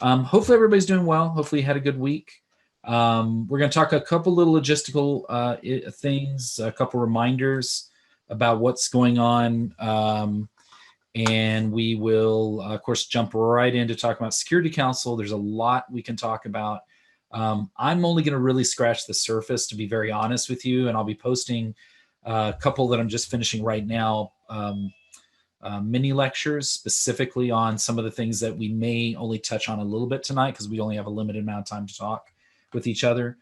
Hopefully everybody's doing well. Hopefully you had a good week. We're going to talk a couple little logistical things, a couple reminders about what's going on. And we will, of course, jump right into talking about Security Council. There's a lot we can talk about. I'm only going to really scratch the surface, to be very honest with you, and I'll be posting a couple that I'm just finishing right now, mini lectures specifically on some of the things that we may only touch on a little bit tonight because we only have a limited amount of time to talk with each other.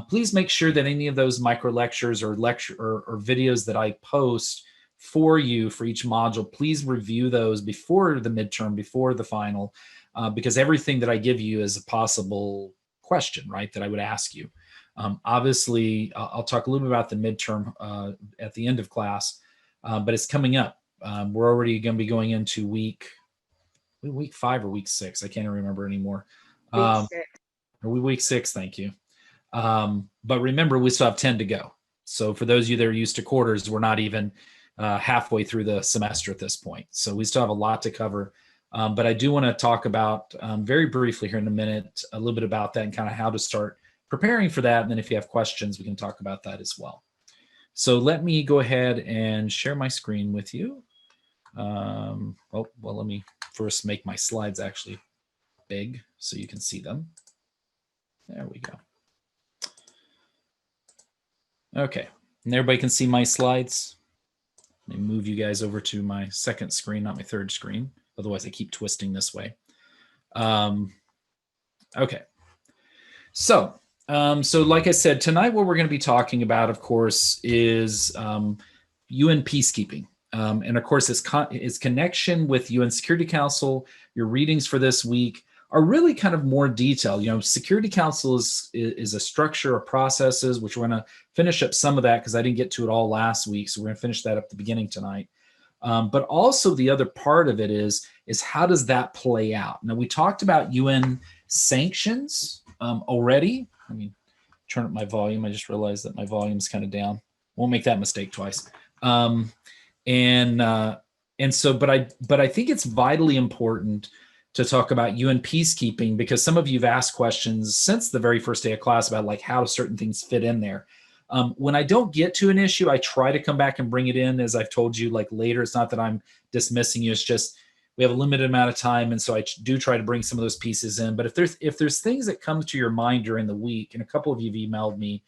Please make sure that any of those micro lectures or videos that I post for you for each module, please review those before the midterm, before the final, because everything that I give you is a possible question, right, that I would ask you. Obviously, I'll talk a little bit about the midterm at the end of class, but it's coming up. We're already going to be going into week 5 or week 6. I can't remember anymore. Week 6, thank you. But remember, we still have 10 to go. So for those of you that are used to quarters, we're not even halfway through the semester at this point. So we still have a lot to cover. But I do want to talk about very briefly here in a minute, a little bit about that and kind of how to start preparing for that. And then if you have questions, we can talk about that as well. So let me go ahead and share my screen with you. Let me first make my slides actually big so you can see them. There we go. Okay, and everybody can see my slides. Let me move you guys over to my second screen, not my third screen. Otherwise, I keep twisting this way. Okay. So like I said, tonight what we're going to be talking about, of course, is UN peacekeeping. And of course, its connection with UN Security Council. Your readings for this week are really kind of more detailed. You know, Security Council is a structure of processes, which we're going to finish up some of that because I didn't get to it all last week. So we're going to finish that up at the beginning tonight. But also the other part of it is how does that play out? Now, we talked about UN sanctions already. Let me turn up my volume. I just realized that my volume's kind of down. Won't make that mistake twice. But I think it's vitally important to talk about UN peacekeeping because some of you have asked questions since the very first day of class about like how certain things fit in there. When I don't get to an issue, I try to come back and bring it in, as I've told you, like later. It's not that I'm dismissing you. It's just we have a limited amount of time, and so I do try to bring some of those pieces in. But if there's things that come to your mind during the week, and a couple of you have emailed me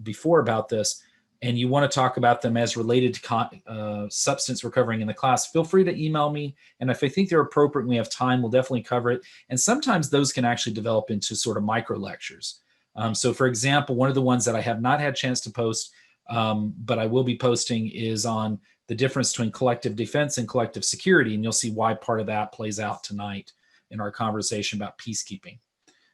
before about this, and you want to talk about them as related to substance we're covering in the class, feel free to email me. And if I think they're appropriate and we have time, we'll definitely cover it. And sometimes those can actually develop into sort of micro lectures. So for example, one of the ones that I have not had a chance to post, but I will be posting is on the difference between collective defense and collective security. And you'll see why part of that plays out tonight in our conversation about peacekeeping.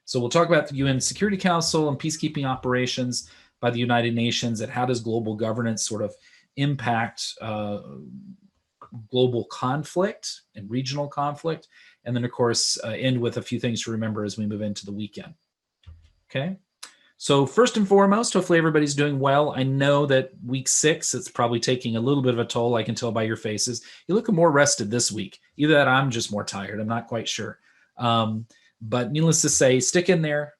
So we'll talk about the UN Security Council and peacekeeping operations by the United Nations and how does global governance sort of impact global conflict and regional conflict. And then, of course, end with a few things to remember as we move into the weekend. Okay. So first and foremost, hopefully everybody's doing well. I know that week 6, it's probably taking a little bit of a toll. I can tell by your faces. You look more rested this week. Either that or I'm just more tired. I'm not quite sure. But needless to say, stick in there.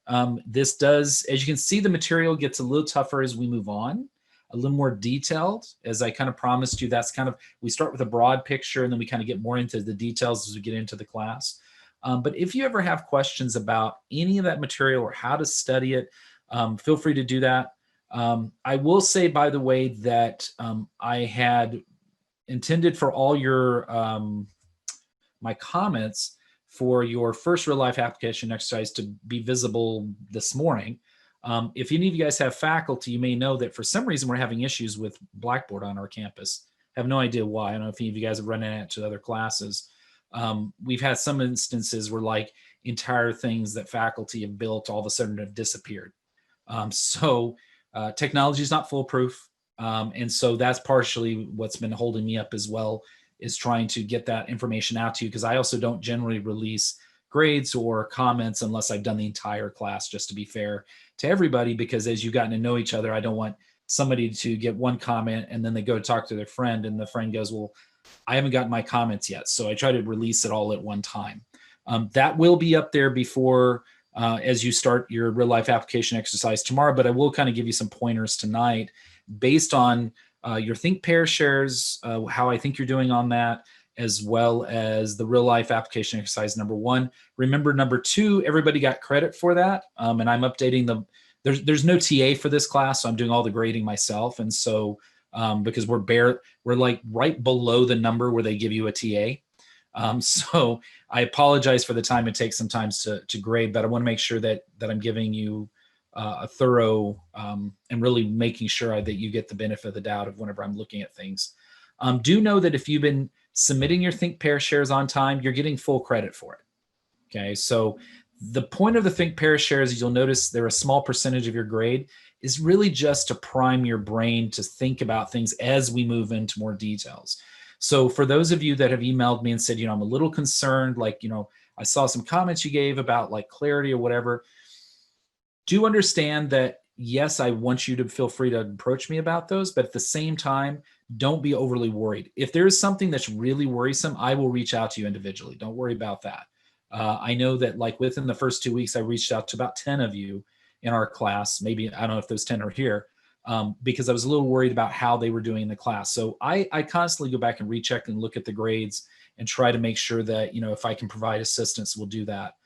This does, as you can see, the material gets a little tougher as we move on, a little more detailed. As I kind of promised you, that's kind of, we start with a broad picture and then we kind of get more into the details as we get into the class. But if you ever have questions about any of that material or how to study it, feel free to do that. I will say, by the way, that I had intended for all your my comments for your first real life application exercise to be visible this morning. If any of you guys have faculty, you may know that for some reason we're having issues with Blackboard on our campus. I have no idea why. I don't know if any of you guys have run into other classes. We've had some instances where like entire things that faculty have built all of a sudden have disappeared. Technology is not foolproof. And so that's partially what's been holding me up as well, is trying to get that information out to you, because I also don't generally release grades or comments unless I've done the entire class, just to be fair to everybody, because as you've gotten to know each other, I don't want somebody to get one comment and then they go talk to their friend and the friend goes, well, I haven't gotten my comments yet. So I try to release it all at one time. That will be up there before as you start your real life application exercise tomorrow, but I will kind of give you some pointers tonight based on your think pair shares, how I think you're doing on that, as well as the real life application exercise number 1. Remember, number 2, everybody got credit for that. And I'm updating there's no TA for this class, so I'm doing all the grading myself. And so because we're like right below the number where they give you a TA. So I apologize for the time it takes sometimes to grade, but I want to make sure that I'm giving you a thorough and really making sure that you get the benefit of the doubt of whenever I'm looking at things. Do know that if you've been submitting your think pair shares on time, you're getting full credit for it. Okay, so the point of the think pair shares, you'll notice they're a small percentage of your grade, is really just to prime your brain to think about things as we move into more details. So for those of you that have emailed me and said, I'm a little concerned, like, I saw some comments you gave about like clarity or whatever, do understand that, yes, I want you to feel free to approach me about those, but at the same time, don't be overly worried. If there is something that's really worrisome, I will reach out to you individually. Don't worry about that. I know that like within the first 2 weeks, I reached out to about 10 of you in our class. Maybe, I don't know if those 10 are here, because I was a little worried about how they were doing in the class. So I constantly go back and recheck and look at the grades and try to make sure that, if I can provide assistance, we'll do that.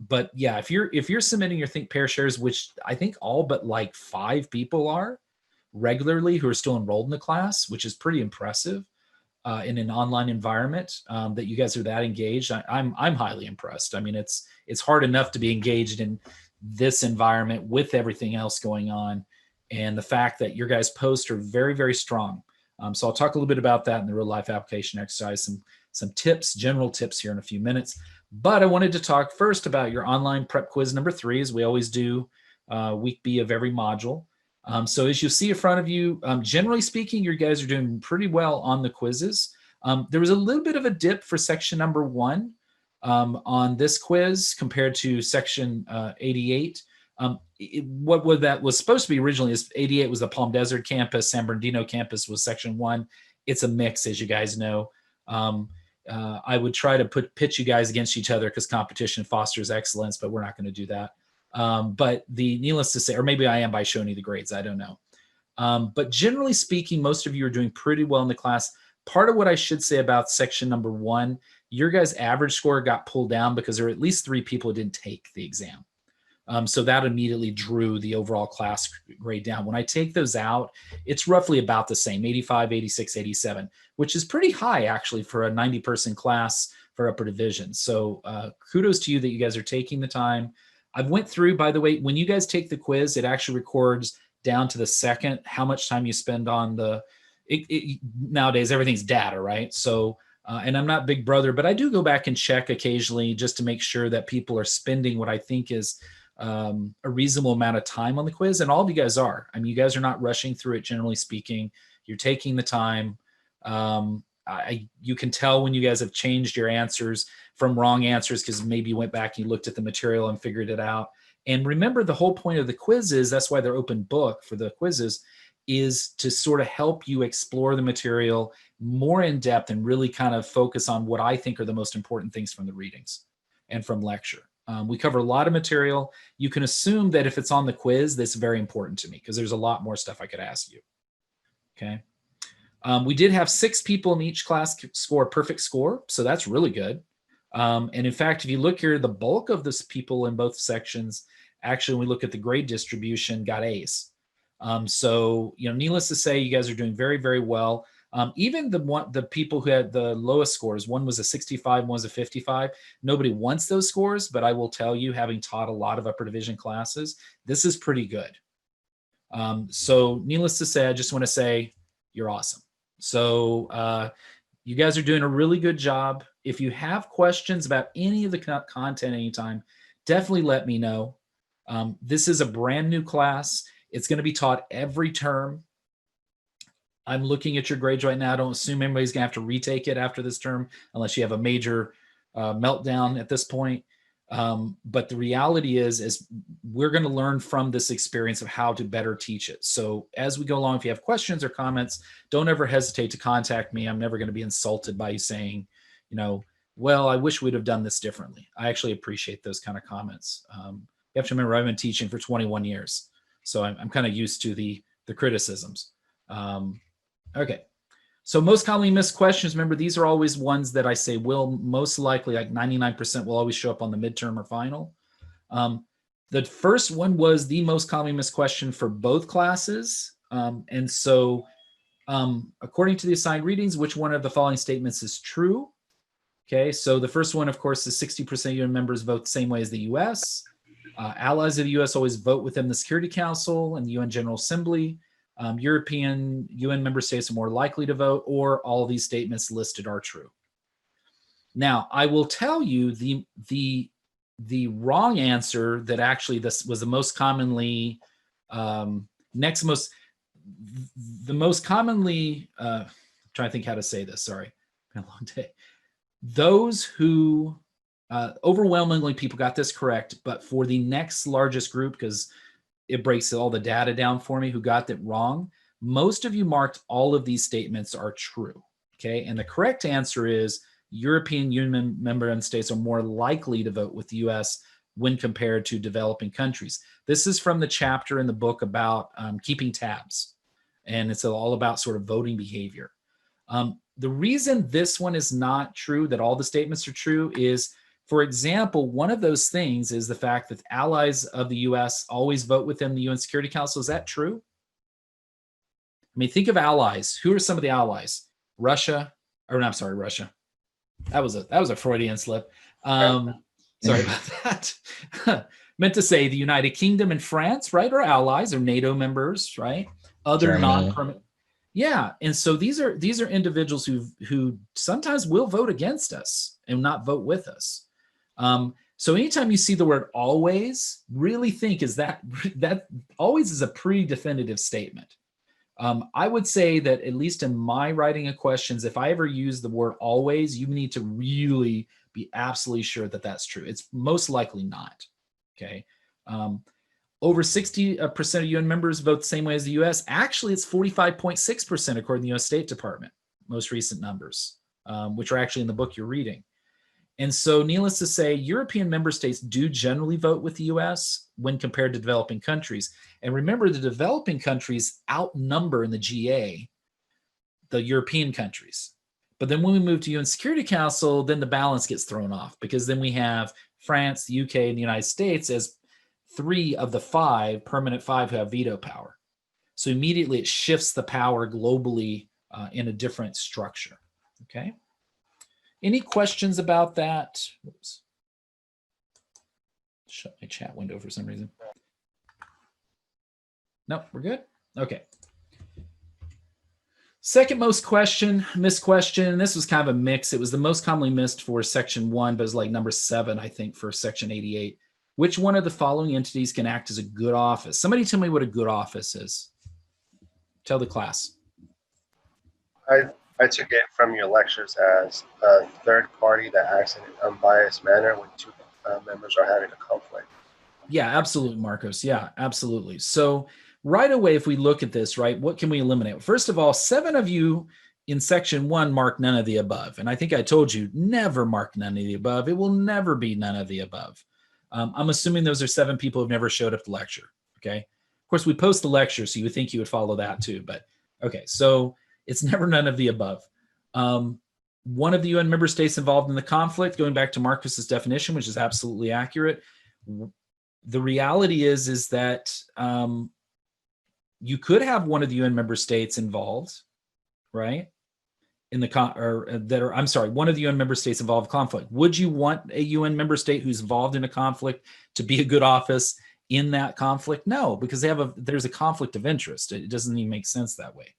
But yeah, if you're submitting your think pair shares, which I think all but like 5 people are regularly who are still enrolled in the class, which is pretty impressive in an online environment, that you guys are that engaged. I'm highly impressed. I mean, it's hard enough to be engaged in this environment with everything else going on, and the fact that your guys' posts are very, very strong. So I'll talk a little bit about that in the real life application exercise, some tips, general tips here in a few minutes. But I wanted to talk first about your online prep quiz number 3, as we always do week B of every module. So as you see in front of you, generally speaking, you guys are doing pretty well on the quizzes. There was a little bit of a dip for section number 1 on this quiz compared to section 88. What that was supposed to be originally is 88 was the Palm Desert campus, San Bernardino campus was section 1. It's a mix, as you guys know. I would try to pitch you guys against each other because competition fosters excellence, but we're not going to do that. But needless to say, or maybe I am by showing you the grades, I don't know. But generally speaking, most of you are doing pretty well in the class. Part of what I should say about section number 1, your guys' average score got pulled down because there were at least 3 people who didn't take the exam. So that immediately drew the overall class grade down. When I take those out, it's roughly about the same, 85, 86, 87, which is pretty high actually for a 90-person class for upper division. So kudos to you that you guys are taking the time. I've went through, by the way, when you guys take the quiz, it actually records down to the second how much time you spend on nowadays, everything's data, right? So, and I'm not Big Brother, but I do go back and check occasionally just to make sure that people are spending what I think is a reasonable amount of time on the quiz. And all of you guys are. I mean, you guys are not rushing through it, generally speaking. You're taking the time. You can tell when you guys have changed your answers from wrong answers because maybe you went back and you looked at the material and figured it out. And remember, the whole point of the quizzes, that's why they're open book for the quizzes, is to sort of help you explore the material more in depth and really kind of focus on what I think are the most important things from the readings and from lecture. We cover a lot of material. You can assume that if it's on the quiz, that's very important to me because there's a lot more stuff I could ask you. Okay. We did have 6 people in each class score a perfect score, so that's really good. And in fact, if you look here, the bulk of this people in both sections, actually, when we look at the grade distribution, got A's. So, needless to say, you guys are doing very, very well. Even the people who had the lowest scores, one was a 65, one was a 55. Nobody wants those scores, but I will tell you, having taught a lot of upper division classes, this is pretty good. So needless to say, I just want to say you're awesome. So you guys are doing a really good job. If you have questions about any of the content anytime, definitely let me know. This is a brand new class. It's going to be taught every term. I'm looking at your grades right now. I don't assume anybody's going to have to retake it after this term unless you have a major meltdown at this point. But the reality is we're going to learn from this experience of how to better teach it. So as we go along, if you have questions or comments, don't ever hesitate to contact me. I'm never going to be insulted by you saying, well, I wish we'd have done this differently. I actually appreciate those kind of comments. You have to remember, I've been teaching for 21 years, so I'm kind of used to the criticisms. Okay. So most commonly missed questions, remember, these are always ones that I say will most likely, like 99% will always show up on the midterm or final. The first one was the most commonly missed question for both classes. And so according to the assigned readings, which one of the following statements is true? Okay, so the first one, of course, is 60% UN members vote the same way as the US. Allies of the US always vote within the Security Council and the UN General Assembly. European UN member states are more likely to vote, or all of these statements listed are true. Now, I will tell you the wrong answer that actually this was the most commonly the most commonly I'm trying to think how to say this. Sorry, been a long day. Those who overwhelmingly people got this correct, but for the next largest group, because it breaks all the data down for me, who got that wrong, most of you marked all of these statements are true. Okay, and the correct answer is European Union member states are more likely to vote with the US when compared to developing countries. This is from the chapter in the book about keeping tabs, and it's all about sort of voting behavior. The reason this one is not true, that all the statements are true, is, for example, one of those things is the fact that allies of the US always vote within the UN Security Council. Is that true? I mean, think of allies. Who are some of the allies? Russia, or no, I'm sorry, Russia. That was a Freudian slip. Sorry about that. Meant to say the United Kingdom and France, right, are allies, or NATO members, right? Other non-permanent. Yeah, and so these are individuals who sometimes will vote against us and not vote with us. So anytime you see the word always, really think, is that always is a pretty definitive statement. I would say that, at least in my writing of questions, if I ever use the word always, you need to really be absolutely sure that that's true. It's most likely not. Okay. Over 60% of UN members vote the same way as the US. Actually, it's 45.6% according to the US State Department, most recent numbers, which are actually in the book you're reading. And so, needless to say, European member states do generally vote with the US when compared to developing countries. And remember, the developing countries outnumber in the GA the European countries. But then when we move to UN Security Council, then the balance gets thrown off, because then we have France, the UK, and the United States as 3 of the 5 permanent 5 who have veto power. So immediately it shifts the power globally in a different structure. Okay. Any questions about that? Oops. Shut my chat window for some reason. Nope, we're good. Okay. Second most missed question. This was kind of a mix. It was the most commonly missed for section 1, but it's like number 7, I think, for section 88. Which one of the following entities can act as a good office? Somebody tell me what a good office is. Tell the class. I took it from your lectures as a third party that acts in an unbiased manner when 2 members are having a conflict. Yeah, absolutely, Marcos. Yeah, absolutely. So right away, if we look at this, right, what can we eliminate? First of all, 7 of you in section 1 mark none of the above. And I think I told you, never mark none of the above. It will never be none of the above. I'm assuming those are 7 people who've never showed up to lecture. Okay. Of course, we post the lecture, so you would think you would follow that too. But okay, so it's never none of the above. One of the UN member states involved in the conflict, going back to Marcus's definition, which is absolutely accurate. The reality is that you could have one of the UN member states involved, right? One of the UN member states involved in conflict. Would you want a UN member state who's involved in a conflict to be a good office in that conflict? No, because there's a conflict of interest. It doesn't even make sense that way.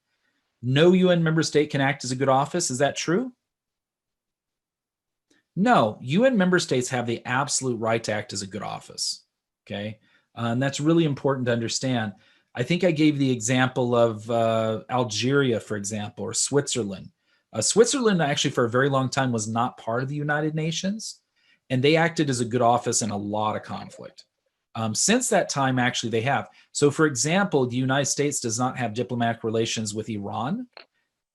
No UN member state can act as a good office. Is that true? No, UN member states have the absolute right to act as a good office. Okay. And that's really important to understand. I think I gave the example of Algeria, for example, or Switzerland. Switzerland actually for a very long time was not part of the United Nations, and they acted as a good office in a lot of conflict. Since that time, actually, they have. So, for example, the United States does not have diplomatic relations with Iran.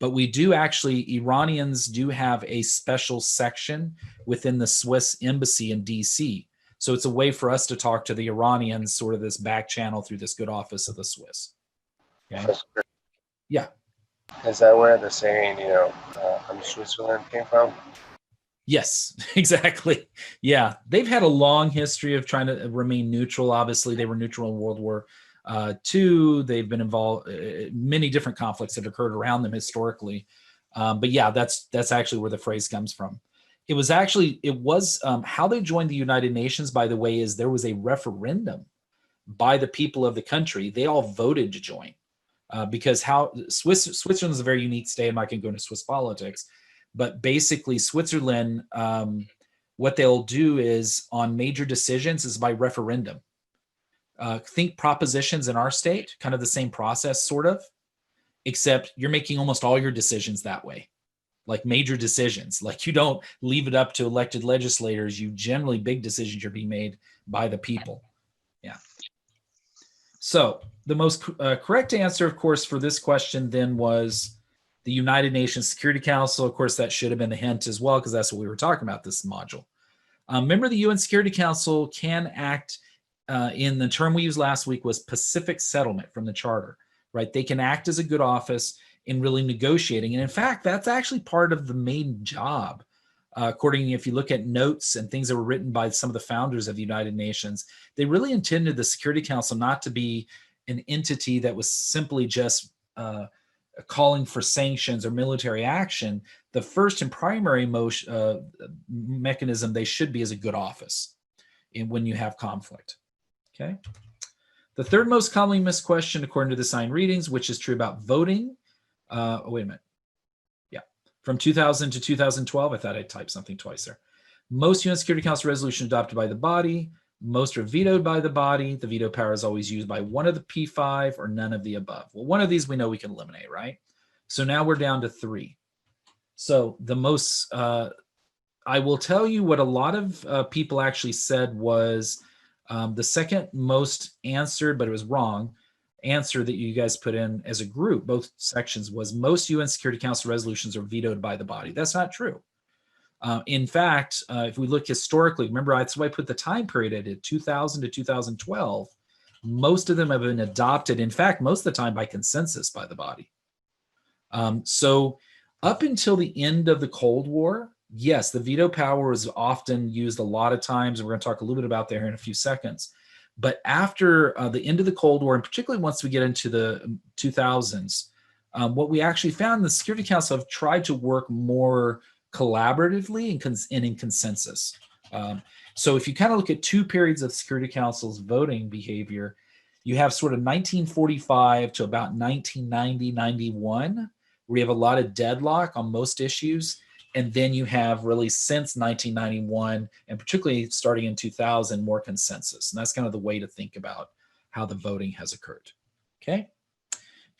But we do actually, Iranians do have a special section within the Swiss embassy in DC. So it's a way for us to talk to the Iranians, sort of this back channel through this good office of the Swiss. Okay. Yeah. Is that where the saying, I'm Switzerland came from? Yes, exactly. Yeah. They've had a long history of trying to remain neutral. Obviously, they were neutral in World War II. They've been involved many different conflicts that occurred around them historically. But yeah, that's actually where the phrase comes from. It was how they joined the United Nations, by the way, is there was a referendum by the people of the country. They all voted to join. Because Switzerland is a very unique state. I'm not going to go into Swiss politics, but basically Switzerland, what they'll do is on major decisions is by referendum. Think propositions in our state, kind of the same process, sort of, except you're making almost all your decisions that way, like major decisions. Like you don't leave it up to elected legislators. You generally, big decisions are being made by the people. Yeah. So the most correct answer, of course, for this question then was the United Nations Security Council. Of course, that should have been a hint as well, because that's what we were talking about this module. Remember, the UN Security Council can act in the term we used last week was Pacific settlement from the charter, right? They can act as a good office in really negotiating. And in fact, that's actually part of the main job. According, if you look at notes and things that were written by some of the founders of the United Nations, they really intended the Security Council not to be an entity that was simply just calling for sanctions or military action. The first and primary mechanism they should be is a good office when you have conflict. Okay. The third most commonly missed question, according to the signed readings, which is true about voting. Wait a minute. From 2000 to 2012, I thought I typed something twice there. Most UN Security Council resolutions adopted by the body. Most are vetoed by the body. The veto power is always used by one of the P5 or none of the above. Well, one of these we know we can eliminate, right? So now we're down to 3. So the most, I will tell you what a lot of people actually said was the second most answered, but it was wrong, answer that you guys put in as a group, both sections, was most UN Security Council resolutions are vetoed by the body. That's not true. In fact, if we look historically, remember that's why I put the time period at 2000 to 2012. Most of them have been adopted, in fact, most of the time by consensus by the body. So up until the end of the Cold War, yes, the veto power was often used a lot of times, and we're going to talk a little bit about that here in a few seconds. But after the end of the Cold War, and particularly once we get into the 2000s, what we actually found, the Security Council have tried to work more collaboratively and in consensus. So if you kind of look at 2 periods of Security Council's voting behavior, you have sort of 1945 to about 1990, 91, where you have a lot of deadlock on most issues. And then you have really since 1991, and particularly starting in 2000, more consensus. And that's kind of the way to think about how the voting has occurred. Okay.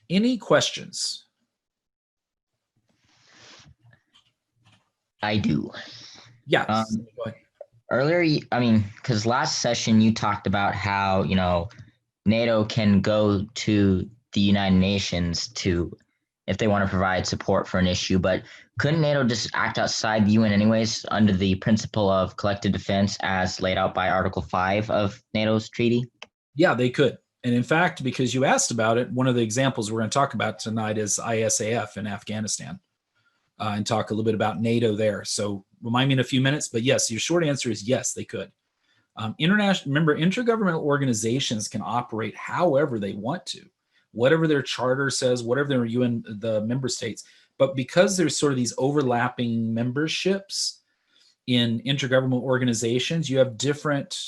Any questions? I do. Yeah. Go ahead. Earlier, because last session you talked about how, NATO can go to the United Nations if they want to provide support for an issue, but couldn't NATO just act outside the UN anyways under the principle of collective defense as laid out by Article 5 of NATO's treaty? Yeah, they could. And in fact, because you asked about it, one of the examples we're going to talk about tonight is ISAF in Afghanistan, and talk a little bit about NATO there. So remind me in a few minutes, but yes, your short answer is yes, they could. Remember, intergovernmental organizations can operate however they want to, whatever their charter says, whatever their UN, the member states. But because there's sort of these overlapping memberships in intergovernmental organizations, you have different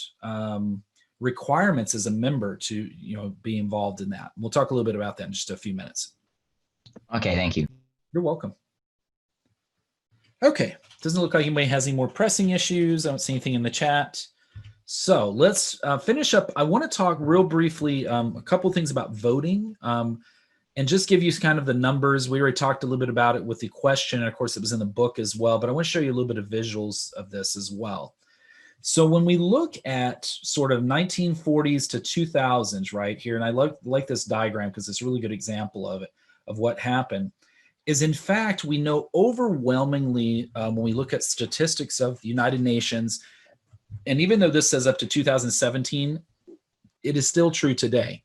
requirements as a member to be involved in that. We'll talk a little bit about that in just a few minutes. Okay, thank you. You're welcome. Okay, doesn't look like anybody has any more pressing issues. I don't see anything in the chat. So let's finish up. I want to talk real briefly a couple of things about voting and just give you kind of the numbers. We already talked a little bit about it with the question, and of course it was in the book as well, but I want to show you a little bit of visuals of this as well. So when we look at sort of 1940s to 2000s right here, and I like this diagram because it's a really good example of it, of what happened. is in fact, we know overwhelmingly when we look at statistics of the United Nations, and even though this says up to 2017, it is still true today.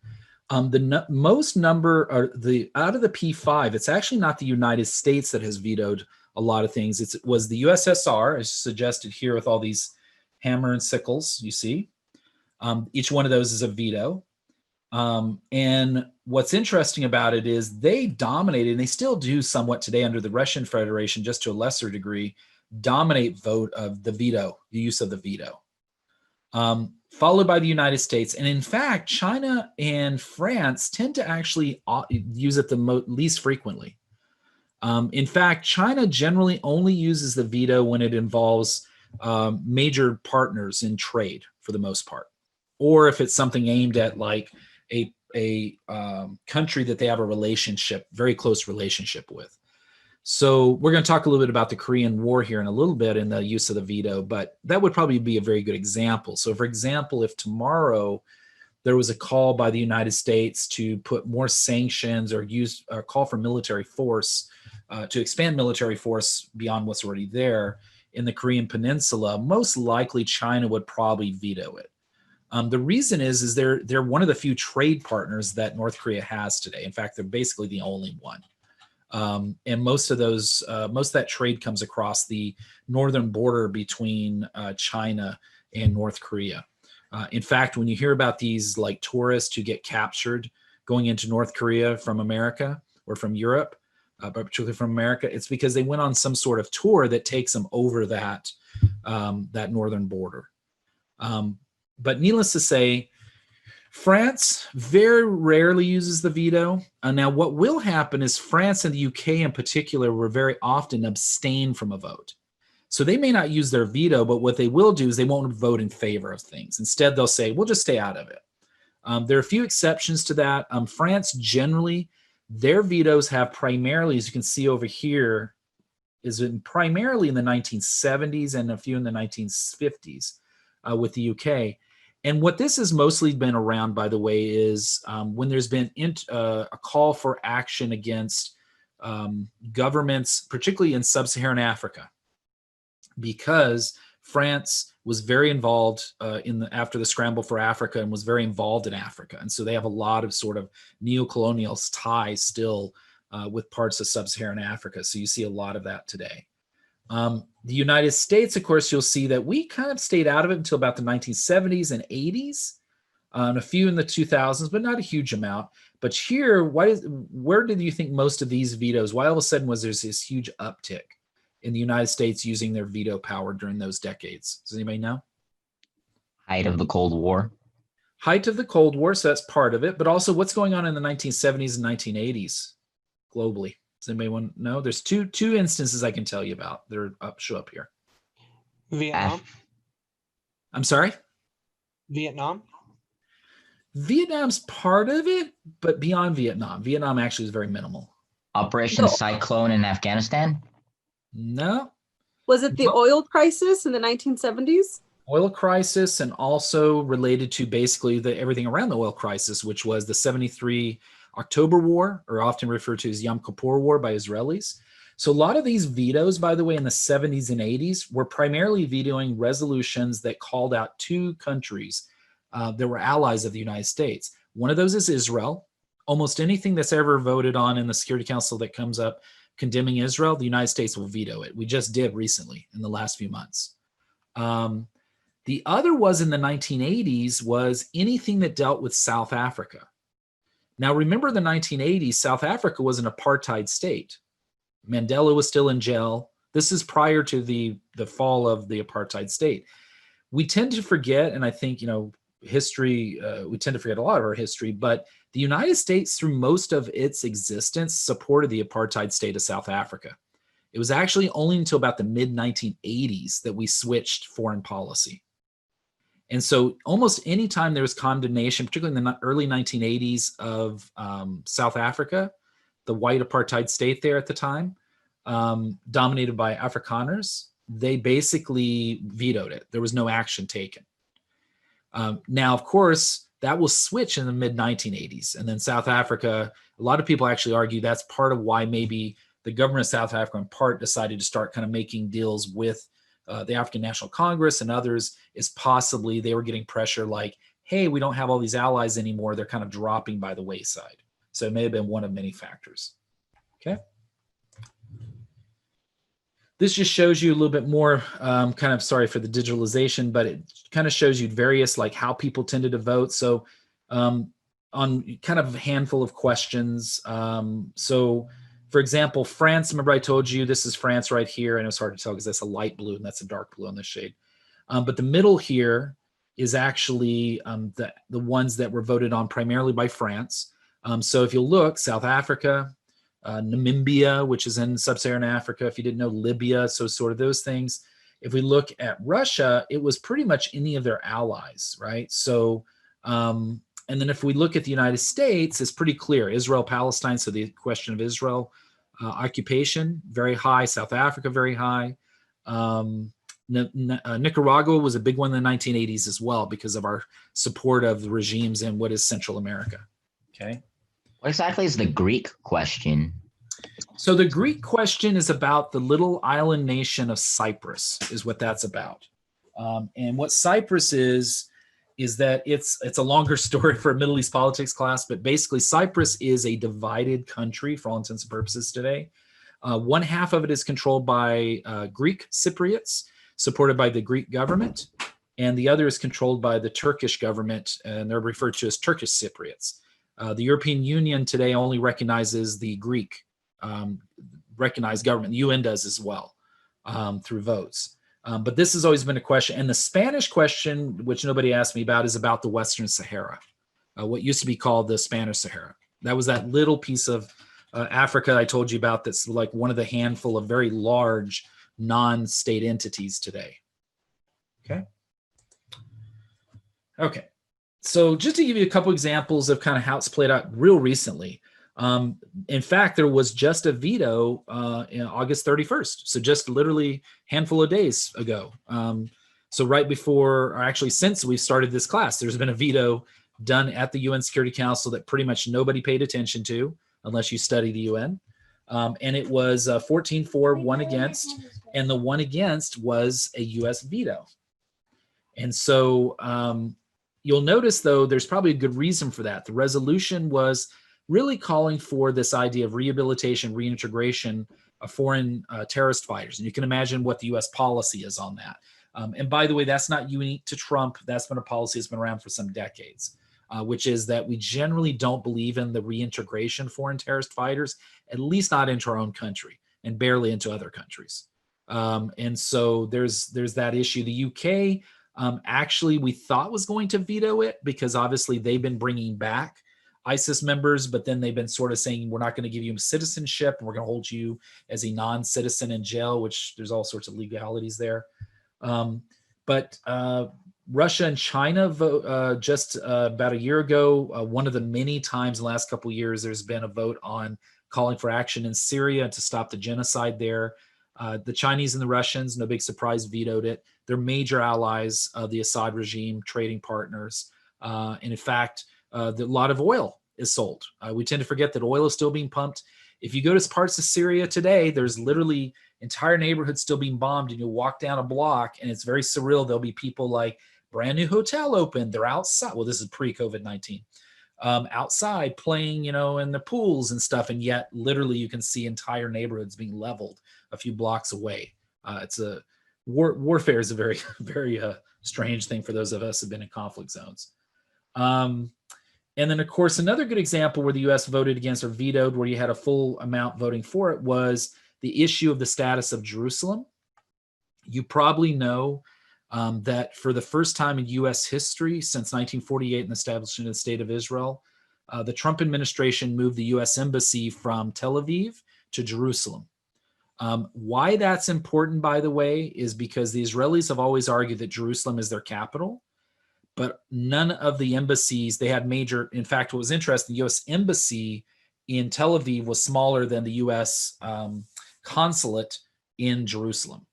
Most number, or the out of the P5, it's actually not the United States that has vetoed a lot of things. It was the USSR, as suggested here with all these hammer and sickles, you see. Each one of those is a veto. And what's interesting about it is they dominated, and they still do somewhat today under the Russian Federation, just to a lesser degree, dominate vote of the veto, the use of the veto. Followed by the United States. And in fact, China and France tend to actually use it the least frequently. In fact, China generally only uses the veto when it involves major partners in trade for the most part, or if it's something aimed at like a country that they have a relationship, very close relationship with. So we're going to talk a little bit about the Korean War here in a little bit in the use of the veto, but that would probably be a very good example. So for example, if tomorrow there was a call by the United States to put more sanctions or use or call for military force, to expand military force beyond what's already there in the Korean Peninsula, most likely China would probably veto it. The reason is they're one of the few trade partners that North Korea has today. In fact, they're basically the only one. And most of that trade comes across the northern border between China and North Korea. In fact, when you hear about these like tourists who get captured going into North Korea from America or from Europe, but particularly from America, it's because they went on some sort of tour that takes them over that northern border. But needless to say, France very rarely uses the veto. Now, what will happen is France and the UK in particular will very often abstain from a vote. So they may not use their veto, but what they will do is they won't vote in favor of things. Instead, they'll say, we'll just stay out of it. There are a few exceptions to that. France generally, their vetoes have primarily, as you can see over here, primarily in the 1970s and a few in the 1950s with the UK. And what this has mostly been around, by the way, is when there's been a call for action against governments, particularly in sub-Saharan Africa, because France was very involved after the scramble for Africa and was very involved in Africa. And so they have a lot of sort of neo-colonial ties still with parts of sub-Saharan Africa. So you see a lot of that today. The United States, of course, you'll see that we kind of stayed out of it until about the 1970s and 80s, and a few in the 2000s, but not a huge amount. But here, where did you think most of these vetoes, why all of a sudden there's this huge uptick in the United States using their veto power during those decades? Does anybody know? Height of the Cold War. Height of the Cold War, so that's part of it. But also what's going on in the 1970s and 1980s globally? Does anybody want to know? There's two instances I can tell you about. They're show up here. Vietnam. I'm sorry? Vietnam. Vietnam's part of it, but beyond Vietnam. Vietnam actually is very minimal. Operation Cyclone in Afghanistan? No. Was it the oil crisis in the 1970s? Oil crisis, and also related to basically everything around the oil crisis, which was the 73 October War, or often referred to as Yom Kippur War by Israelis. So a lot of these vetoes, by the way, in the 70s and 80s were primarily vetoing resolutions that called out two countries that were allies of the United States. One of those is Israel. Almost anything that's ever voted on in the Security Council that comes up condemning Israel, the United States will veto it. We just did recently in the last few months. The other was in the 1980s was anything that dealt with South Africa. Now, remember the 1980s, South Africa was an apartheid state. Mandela was still in jail. This is prior to the fall of the apartheid state. We tend to forget, and I think, history, we tend to forget a lot of our history, but the United States, through most of its existence, supported the apartheid state of South Africa. It was actually only until about the mid-1980s that we switched foreign policy. And so almost any time there was condemnation, particularly in the early 1980s of South Africa, the white apartheid state there at the time, dominated by Afrikaners, they basically vetoed it. There was no action taken. Now, of course, that will switch in the mid-1980s. And then South Africa, a lot of people actually argue that's part of why maybe the government of South Africa in part decided to start kind of making deals with the African National Congress and others, is possibly they were getting pressure like, hey, we don't have all these allies anymore. They're kind of dropping by the wayside. So it may have been one of many factors. Okay. This just shows you a little bit more, kind of sorry for the digitalization, but it kind of shows you various, like how people tended to vote. So on kind of a handful of questions. So for example, France, remember I told you this is France right here. And it's hard to tell because that's a light blue and that's a dark blue on this shade. But the middle here is actually the ones that were voted on primarily by France. So if you look, South Africa, Namibia, which is in sub-Saharan Africa, if you didn't know, Libya, so sort of those things. If we look at Russia, it was pretty much any of their allies, right? So, and then if we look at the United States, it's pretty clear. Israel, Palestine, so the question of Israel, occupation, very high. South Africa, very high. Nicaragua was a big one in the 1980s as well because of our support of the regimes in what is Central America. Okay. What exactly is the Greek question? So the Greek question is about the little island nation of Cyprus, is what that's about. And what Cyprus is that it's a longer story for a Middle East politics class, but basically Cyprus is a divided country for all intents and purposes today. One half of it is controlled by Greek Cypriots, supported by the Greek government, and the other is controlled by the Turkish government, and they're referred to as Turkish Cypriots. The European Union today only recognizes the Greek recognized government. The UN does as well through votes. But this has always been a question. And the Spanish question, which nobody asked me about, is about the Western Sahara, what used to be called the Spanish Sahara. That was that little piece of Africa I told you about that's like one of the handful of very large non-state entities today. Okay. Okay. So just to give you a couple examples of kind of how it's played out real recently. In fact, there was just a veto in August 31st. So just literally a handful of days ago. So right before, or actually since we started this class, there's been a veto done at the UN Security Council that pretty much nobody paid attention to unless you study the UN. And it was 14-4, 1 against, and the 1 against was a US veto. And so you'll notice, though, there's probably a good reason for that. The resolution was really calling for this idea of rehabilitation, reintegration of foreign terrorist fighters. And you can imagine what the U.S. policy is on that. And by the way, that's not unique to Trump. That's been a policy that's been around for some decades, which is that we generally don't believe in the reintegration of foreign terrorist fighters, at least not into our own country and barely into other countries. And so there's that issue. The UK actually we thought was going to veto it because obviously they've been bringing back ISIS members, but then they've been sort of saying, we're not going to give you citizenship and we're going to hold you as a non-citizen in jail, which there's all sorts of legalities there. But Russia and China vote just about a year ago, one of the many times in the last couple of years, there's been a vote on calling for action in Syria to stop the genocide there. The Chinese and the Russians, no big surprise, vetoed it. They're major allies of the Assad regime, trading partners. And in fact, a lot of oil is sold. We tend to forget that oil is still being pumped. If you go to parts of Syria today, there's literally entire neighborhoods still being bombed, and you walk down a block and it's very surreal. There'll be people like brand new hotel open. They're outside. Well, this is pre-COVID-19. Outside playing, in the pools and stuff. And yet literally you can see entire neighborhoods being leveled a few blocks away. It's a warfare is a very, very strange thing for those of us who've been in conflict zones. And then, of course, another good example where the U.S. voted against or vetoed, where you had a full amount voting for it, was the issue of the status of Jerusalem. You probably know that for the first time in U.S. history since 1948 and the establishment of the State of Israel, the Trump administration moved the U.S. Embassy from Tel Aviv to Jerusalem. Why that's important, by the way, is because the Israelis have always argued that Jerusalem is their capital. But none of the embassies, they had major, in fact, what was interesting, the U.S. embassy in Tel Aviv was smaller than the U.S. Consulate in Jerusalem.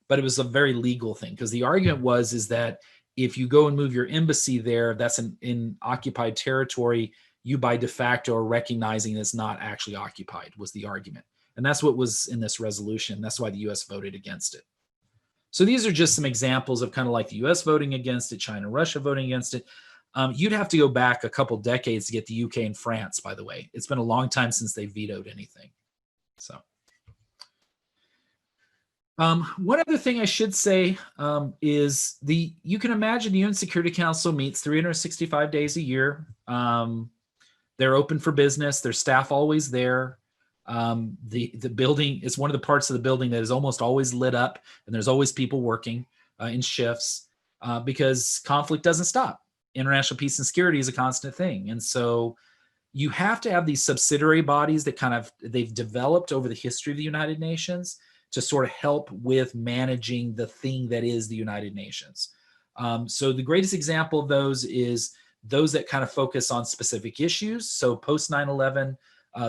But it was a very legal thing, because the argument is that if you go and move your embassy there, that's in occupied territory, you by de facto are recognizing it's not actually occupied, was the argument. And that's what was in this resolution. That's why the US voted against it. So these are just some examples of kind of like the US voting against it, China and Russia voting against it. You'd have to go back a couple decades to get the UK and France, by the way. It's been a long time since they vetoed anything. So one other thing I should say is you can imagine the UN Security Council meets 365 days a year. They're open for business. There's staff always there. The building is one of the parts of the building that is almost always lit up, and there's always people working in shifts because conflict doesn't stop. International peace and security is a constant thing. And so you have to have these subsidiary bodies that they've developed over the history of the United Nations to sort of help with managing the thing that is the United Nations. So the greatest example of those is those that kind of focus on specific issues. So post 9/11,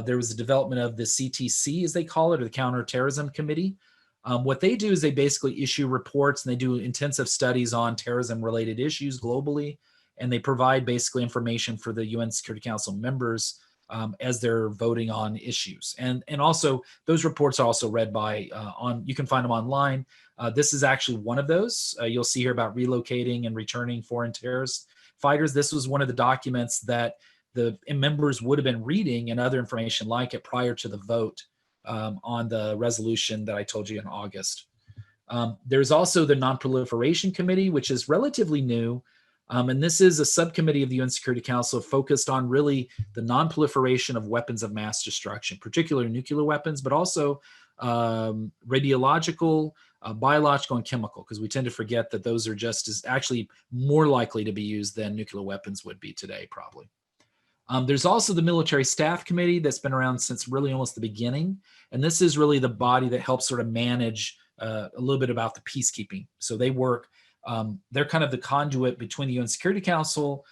there was the development of the CTC, as they call it, or the Counterterrorism Committee. What they do is they basically issue reports, and they do intensive studies on terrorism-related issues globally, and they provide basically information for the UN Security Council members as they're voting on issues. And also those reports are also read by you can find them online. This is actually one of those. You'll see here about relocating and returning foreign terrorist fighters. This was one of the documents that the members would have been reading and other information like it prior to the vote on the resolution that I told you in August. There's also the Non-Proliferation Committee, which is relatively new. And this is a subcommittee of the UN Security Council focused on really the non-proliferation of weapons of mass destruction, particularly nuclear weapons, but also radiological, biological, and chemical, because we tend to forget that those are just as actually more likely to be used than nuclear weapons would be today, probably. There's also the Military Staff Committee that's been around since really almost the beginning. And this is really the body that helps sort of manage a little bit about the peacekeeping. So they work they're kind of the conduit between the UN Security Council,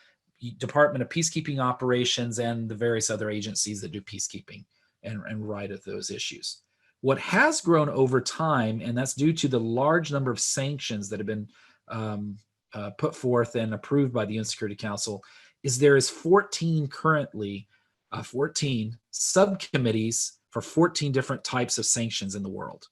Department of Peacekeeping Operations, and the various other agencies that do peacekeeping and write at those issues. What has grown over time, and that's due to the large number of sanctions that have been put forth and approved by the UN Security Council, is there is 14 currently, 14 subcommittees for 14 different types of sanctions in the world.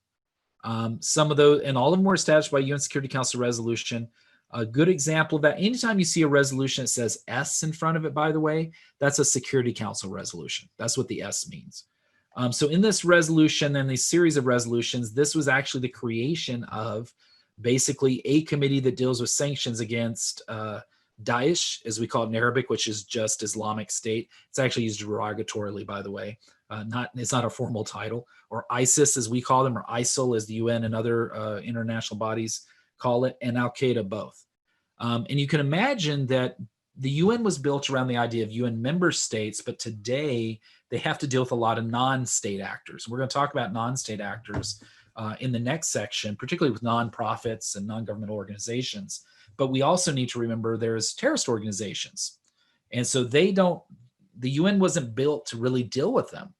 Some of those, and all of them were established by UN Security Council resolution. A good example of that, anytime you see a resolution that says S in front of it, by the way, that's a Security Council resolution. That's what the S means. So in this resolution and these series of resolutions, this was actually the creation of basically a committee that deals with sanctions against Daesh, as we call it in Arabic, which is just Islamic State. It's actually used derogatorily, by the way. It's not a formal title. Or ISIS, as we call them, or ISIL, as the UN and other international bodies call it, and Al-Qaeda both. And you can imagine that the UN was built around the idea of UN member states, but today they have to deal with a lot of non-state actors. We're going to talk about non-state actors in the next section, particularly with nonprofits and non-government organizations. But we also need to remember there's terrorist organizations. And so the UN wasn't built to really deal with them.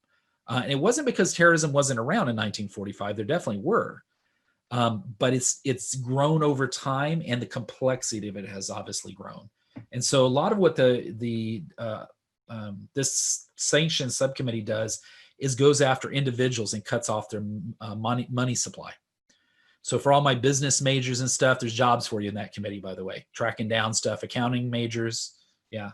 And it wasn't because terrorism wasn't around in 1945. There definitely were. But it's grown over time, and the complexity of it has obviously grown. And so a lot of what this sanctions subcommittee does is goes after individuals and cuts off their money supply. So for all my business majors and stuff, there's jobs for you in that committee, by the way, tracking down stuff, accounting majors. Yeah.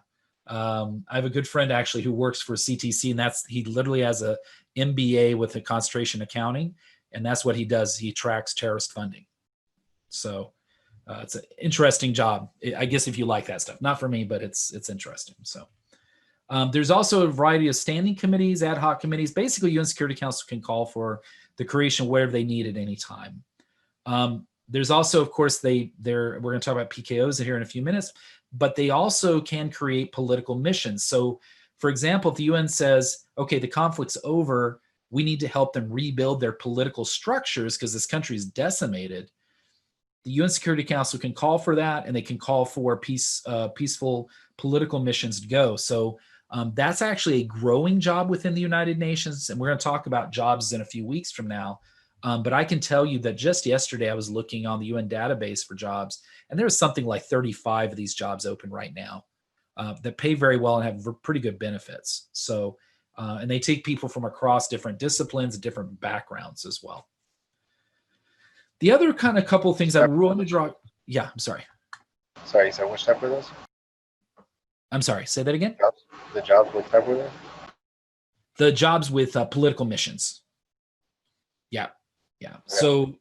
I have a good friend actually who works for CTC, and he literally has a MBA with a concentration accounting. And that's what he does. He tracks terrorist funding. So it's an interesting job, I guess, if you like that stuff. Not for me, but it's interesting. So there's also a variety of standing committees, ad hoc committees. Basically, UN Security Council can call for the creation of whatever they need at any time. There's also, of course, we're going to talk about PKOs here in a few minutes, but they also can create political missions. So, for example, if the UN says, okay, the conflict's over, we need to help them rebuild their political structures because this country is decimated, the UN Security Council can call for that, and they can call for peaceful political missions to go. So that's actually a growing job within the United Nations, and we're going to talk about jobs in a few weeks from now. But I can tell you that just yesterday I was looking on the UN database for jobs, and there's something like 35 of these jobs open right now that pay very well and have pretty good benefits. So And they take people from across different disciplines and different backgrounds as well. The other kind of couple of things I want to draw. Yeah, I'm sorry. Sorry, so which type were those? I'm sorry. Say that again. The jobs, what type were they? The jobs with political missions. Yeah. Yeah. So,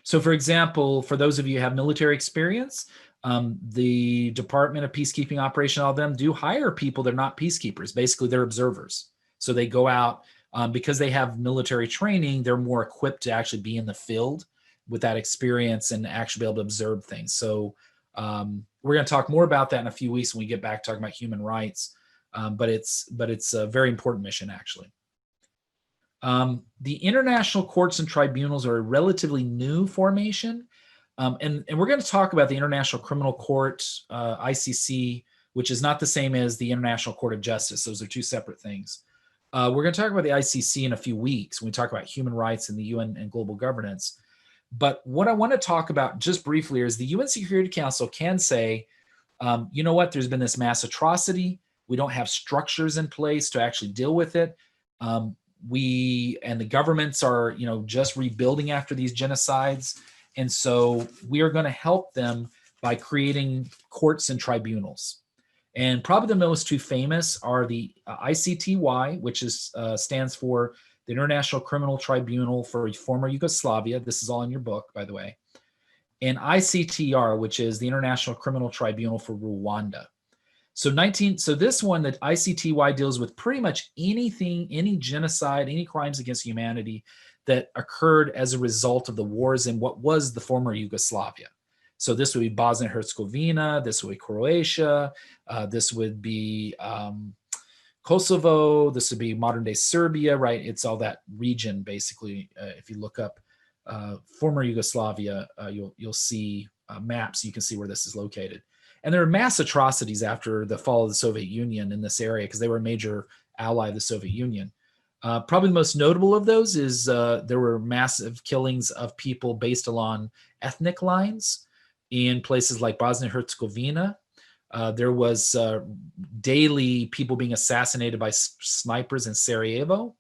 so for example, for those of you who have military experience, the Department of Peacekeeping Operation, all of them do hire people that are not peacekeepers. Basically, they're observers. So they go out because they have military training. They're more equipped to actually be in the field with that experience and actually be able to observe things. So we're going to talk more about that in a few weeks when we get back talking about human rights. But it's a very important mission, actually. The international courts and tribunals are a relatively new formation. And we're going to talk about the International Criminal Court, ICC, which is not the same as the International Court of Justice. Those are two separate things. We're going to talk about the ICC in a few weeks when we talk about human rights in the UN and global governance. But what I want to talk about just briefly is the UN Security Council can say, you know what, there's been this mass atrocity. We don't have structures in place to actually deal with it. We and the governments are, just rebuilding after these genocides. And so we are going to help them by creating courts and tribunals. And probably the most two famous are the ICTY, which stands for the International Criminal Tribunal for former Yugoslavia. This is all in your book, by the way. And ICTR, which is the International Criminal Tribunal for Rwanda. So this one, that ICTY, deals with pretty much anything, any genocide, any crimes against humanity that occurred as a result of the wars in what was the former Yugoslavia. So this would be Bosnia and Herzegovina, this would be Croatia, this would be Kosovo, this would be modern day Serbia, right? It's all that region, basically. If you look up former Yugoslavia, you'll see maps, you can see where this is located. And there are mass atrocities after the fall of the Soviet Union in this area because they were a major ally of the Soviet Union. Probably the most notable of those is there were massive killings of people based along ethnic lines in places like Bosnia and Herzegovina. There was daily people being assassinated by snipers in Sarajevo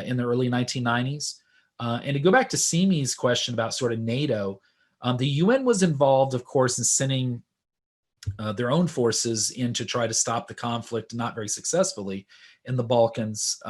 in the early 1990s. And to go back to Simi's question about sort of NATO, the UN was involved, of course, in sending their own forces in to try to stop the conflict, not very successfully, in the Balkans.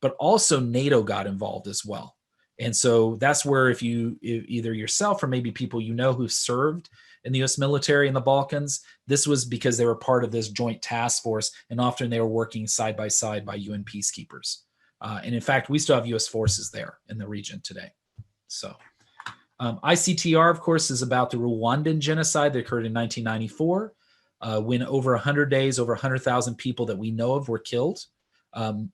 But also NATO got involved as well. And so that's where if either yourself or maybe people who've served in the U.S. military in the Balkans, this was because they were part of this joint task force, and often they were working side by side by UN peacekeepers. And in fact, we still have U.S. forces there in the region today. So ICTR, of course, is about the Rwandan genocide that occurred in 1994, when over 100 days, over 100,000 people that we know of were killed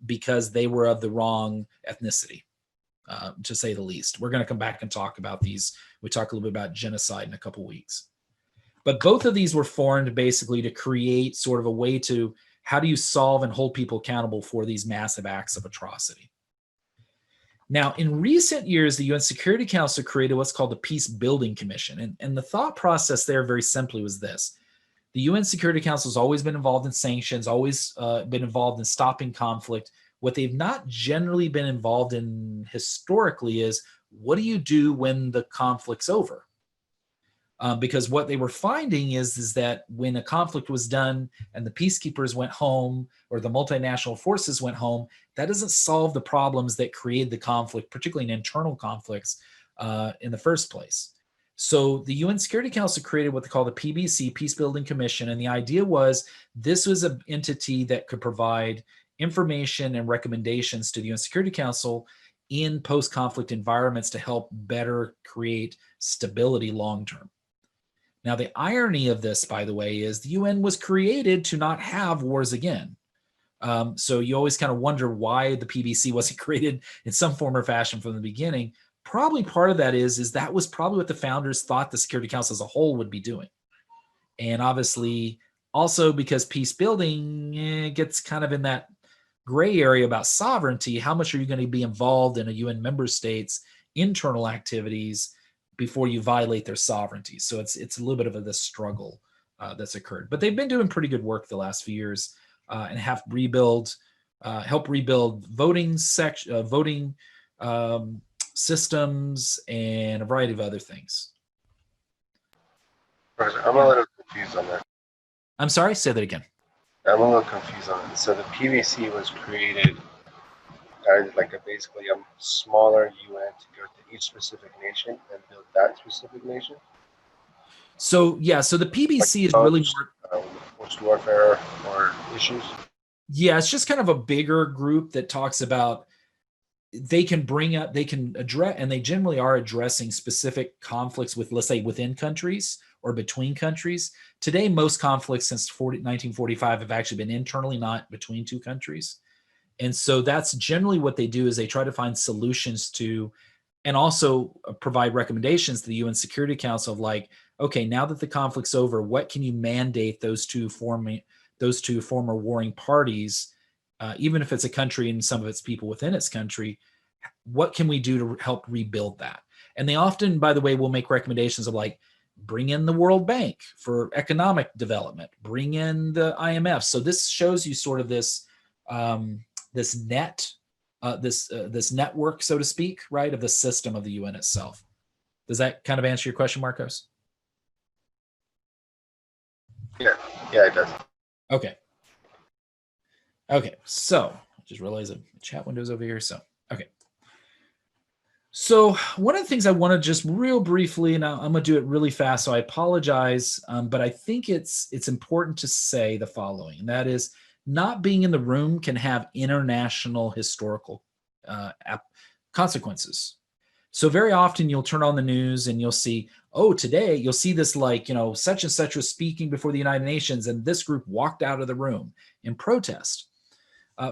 because they were of the wrong ethnicity, to say the least. We're going to come back and talk about these. We talk a little bit about genocide in a couple weeks. But both of these were formed basically to create sort of a way to, how do you solve and hold people accountable for these massive acts of atrocity? Now, in recent years, the UN Security Council created what's called the Peacebuilding Commission. And the thought process there very simply was this. The UN Security Council has always been involved in sanctions, always been involved in stopping conflict. What they've not generally been involved in historically is, what do you do when the conflict's over? Because what they were finding is that when a conflict was done and the peacekeepers went home or the multinational forces went home, that doesn't solve the problems that created the conflict, particularly in internal conflicts in the first place. So the UN Security Council created what they call the PBC, Peacebuilding Commission. And the idea was this was an entity that could provide information and recommendations to the UN Security Council in post-conflict environments to help better create stability long-term. Now, the irony of this, by the way, is the UN was created to not have wars again. So you always kind of wonder why the PBC wasn't created in some form or fashion from the beginning. Probably part of that is that was probably what the founders thought the Security Council as a whole would be doing. And obviously, also because peace building gets kind of in that gray area about sovereignty, how much are you going to be involved in a UN member state's internal activities before you violate their sovereignty? So it's a little bit of this struggle that's occurred. But they've been doing pretty good work the last few years and have rebuilt help rebuild voting systems, and a variety of other things. I'm a little confused on that. I'm sorry, say that again. I'm a little confused on it. So the PVC was created as like basically a smaller UN to go to each specific nation and build that specific nation. So yeah, so the PBC is really more forced warfare or issues. Yeah, it's just kind of a bigger group that talks about they can address, and they generally are addressing specific conflicts with, let's say, within countries or between countries. Today, most conflicts since 1945 have actually been internally, not between two countries. And so that's generally what they do, is they try to find solutions to, and also provide recommendations to the UN Security Council of like, okay, now that the conflict's over, what can you mandate those two former warring parties, even if it's a country and some of its people within its country, what can we do to help rebuild that? And they often, by the way, will make recommendations of like, bring in the World Bank for economic development, bring in the IMF. So this shows you sort of this this network, so to speak, right, of the system of the UN itself. Does that kind of answer your question, Marcos? Yeah, it does. Okay, so I just realized the chat window's over here. So, okay. So one of the things I want to just real briefly, and I'm going to do it really fast, so I apologize, but I think it's important to say the following, and that is, not being in the room can have international historical consequences. So very often you'll turn on the news and you'll see, oh, today you'll see this, like, such and such was speaking before the United Nations and this group walked out of the room in protest.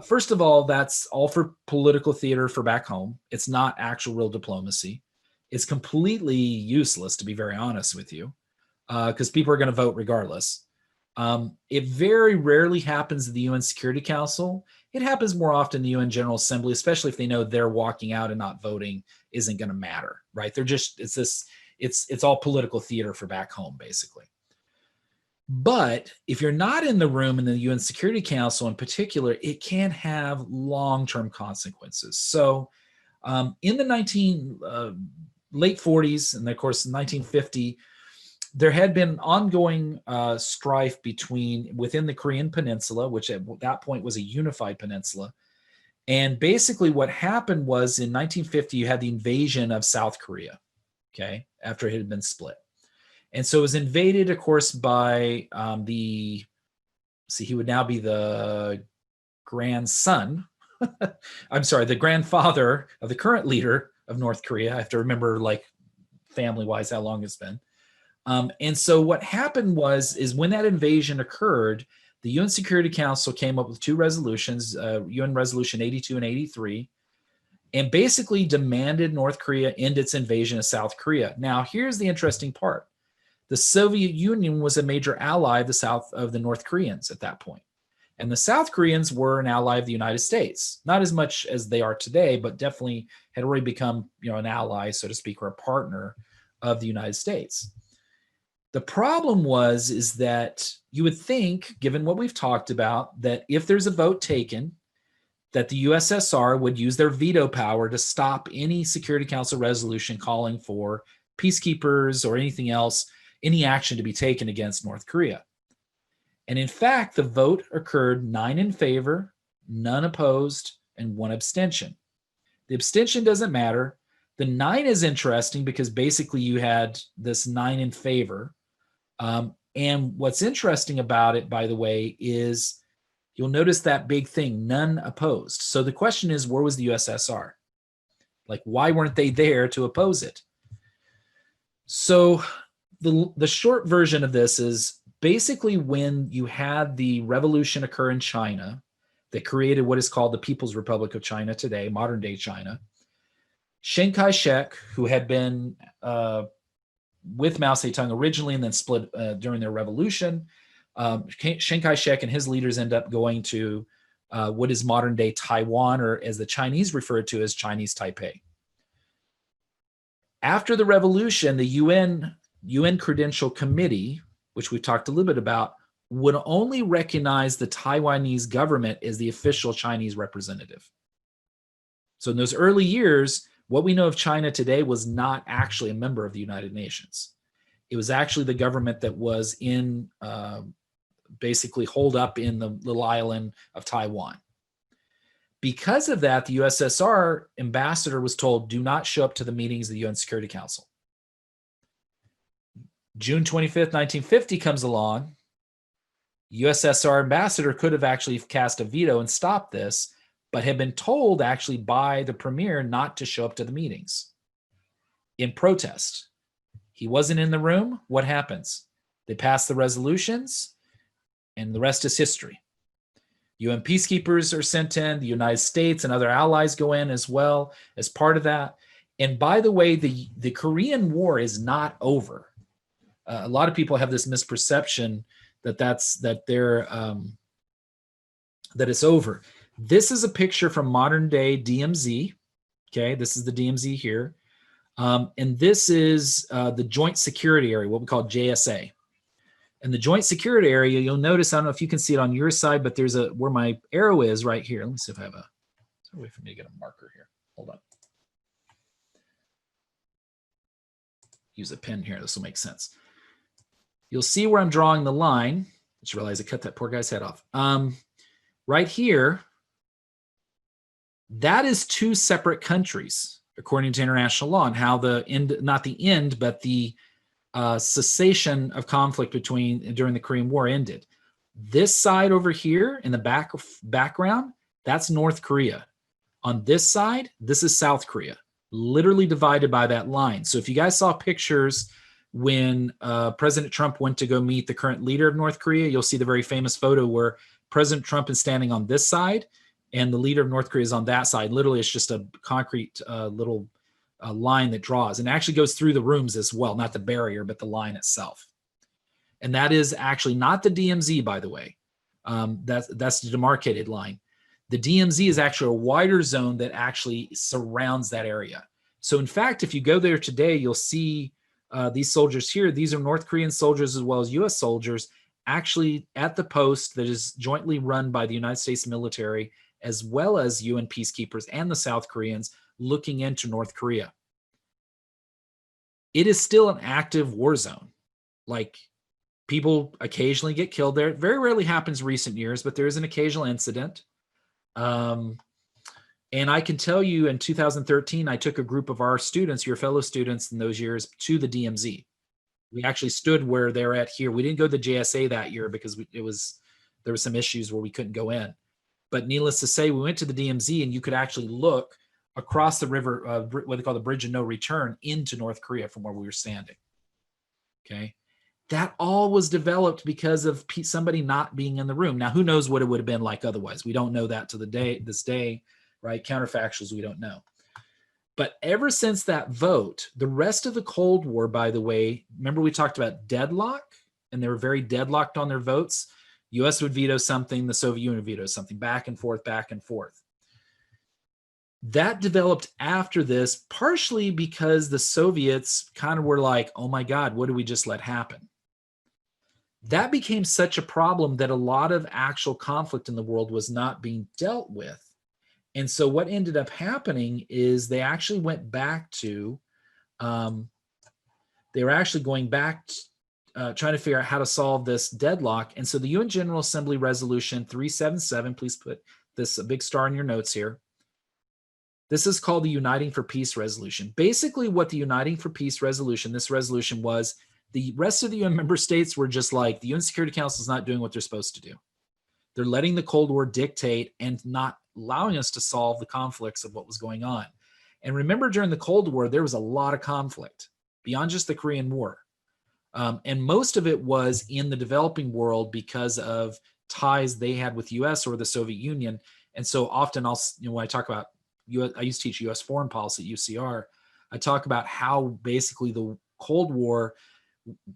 First of all, that's all for political theater for back home. It's not actual real diplomacy. It's completely useless, to be very honest with you, because people are going to vote regardless. It very rarely happens at the UN Security Council. It happens more often in the UN General Assembly, especially if they know they're walking out and not voting isn't going to matter, right? It's all political theater for back home, basically. But if you're not in the room in the UN Security Council in particular, it can have long-term consequences. So in the late 40s, and of course, 1950, there had been ongoing strife within the Korean Peninsula, which at that point was a unified peninsula. And basically what happened was in 1950, you had the invasion of South Korea, okay, after it had been split. And so it was invaded, of course, by he would now be the grandson, I'm sorry, the grandfather of the current leader of North Korea. I have to remember, like, family-wise, how long it's been. And so what happened is when that invasion occurred, the UN Security Council came up with two resolutions, UN Resolution 82 and 83, and basically demanded North Korea end its invasion of South Korea. Now, here's the interesting part. The Soviet Union was a major ally of the North Koreans at that point. And the South Koreans were an ally of the United States, not as much as they are today, but definitely had already become, an ally, so to speak, or a partner of the United States. The problem is that you would think, given what we've talked about, that if there's a vote taken, that the USSR would use their veto power to stop any Security Council resolution calling for peacekeepers or anything else, any action to be taken against North Korea. And in fact, the vote occurred 9 in favor, none opposed, and 1 abstention. The abstention doesn't matter. The 9 is interesting because basically you had this 9 in favor. And what's interesting about it, by the way, is you'll notice that big thing, none opposed. So the question is, where was the USSR? Like, why weren't they there to oppose it? So the short version of this is basically when you had the revolution occur in China that created what is called the People's Republic of China today, modern day China, Chiang Kai-shek, who had been with Mao Zedong originally and then split during their revolution, Chiang Kai-shek and his leaders end up going to what is modern day Taiwan, or as the Chinese refer to as Chinese Taipei. After the revolution, the UN Credential Committee, which we've talked a little bit about, would only recognize the Taiwanese government as the official Chinese representative. So in those early years, what we know of China today was not actually a member of the United Nations. It was actually the government that was in basically holed up in the little island of Taiwan. Because of that, the USSR ambassador was told, do not show up to the meetings of the UN Security Council. June 25th, 1950 comes along. USSR ambassador could have actually cast a veto and stopped this, but had been told actually by the premier not to show up to the meetings in protest. He wasn't in the room. What happens? They pass the resolutions, and the rest is history. UN peacekeepers are sent in, the United States and other allies go in as well as part of that. And by the way, the Korean War is not over. A lot of people have this misperception that it's over. This is a picture from modern day DMZ. Okay, this is the DMZ here. And this is the Joint Security Area, what we call JSA. And the Joint Security Area, you'll notice, I don't know if you can see it on your side, but there's where my arrow is right here. Let me see if I have there's a way for me to get a marker here. Hold on. Use a pen here. This will make sense. You'll see where I'm drawing the line. I just realized I cut that poor guy's head off. Right here, that is two separate countries, according to international law, and how not the end, but the cessation of conflict during the Korean War ended. This side over here in the background, that's North Korea. On this side, this is South Korea, literally divided by that line. So if you guys saw pictures when President Trump went to go meet the current leader of North Korea, you'll see the very famous photo where President Trump is standing on this side and the leader of North Korea is on that side. Literally, it's just a concrete little line that draws, and actually goes through the rooms as well, not the barrier, but the line itself. And that is actually not the DMZ, by the way. That's the demarcated line. The DMZ is actually a wider zone that actually surrounds that area. So in fact, if you go there today, you'll see these soldiers here. These are North Korean soldiers as well as US soldiers actually at the post that is jointly run by the United States military as well as UN peacekeepers and the South Koreans looking into North Korea. It is still an active war zone. Like, people occasionally get killed there. It very rarely happens in recent years, but there is an occasional incident. And I can tell you in 2013, I took a group of our students, your fellow students in those years, to the DMZ. We actually stood where they're at here. We didn't go to the JSA that year because there were some issues where we couldn't go in. But needless to say, we went to the DMZ and you could actually look across the river, what they call the Bridge of No Return, into North Korea from where we were standing. Okay. That all was developed because of somebody not being in the room. Now, who knows what it would have been like otherwise? We don't know that to this day, right? Counterfactuals, we don't know. But ever since that vote, the rest of the Cold War, by the way, remember we talked about deadlock, and they were very deadlocked on their votes. US would veto something, the Soviet Union would veto something, back and forth, back and forth. That developed after this, partially because the Soviets kind of were like, oh my God, what did we just let happen? That became such a problem that a lot of actual conflict in the world was not being dealt with. And so what ended up happening is they actually went back to, they were actually going back trying to figure out how to solve this deadlock. And so the UN General Assembly Resolution 377, please put this a big star in your notes here. This is called the Uniting for Peace Resolution. Basically what the Uniting for Peace Resolution, this resolution was, the rest of the UN member states were just like, the UN Security Council is not doing what they're supposed to do. They're letting the Cold War dictate and not allowing us to solve the conflicts of what was going on. And remember, during the Cold War, there was a lot of conflict beyond just the Korean War. And most of it was in the developing world because of ties they had with US or the Soviet Union. And so often when I talk about I used to teach US foreign policy at UCR, I talk about how basically the Cold War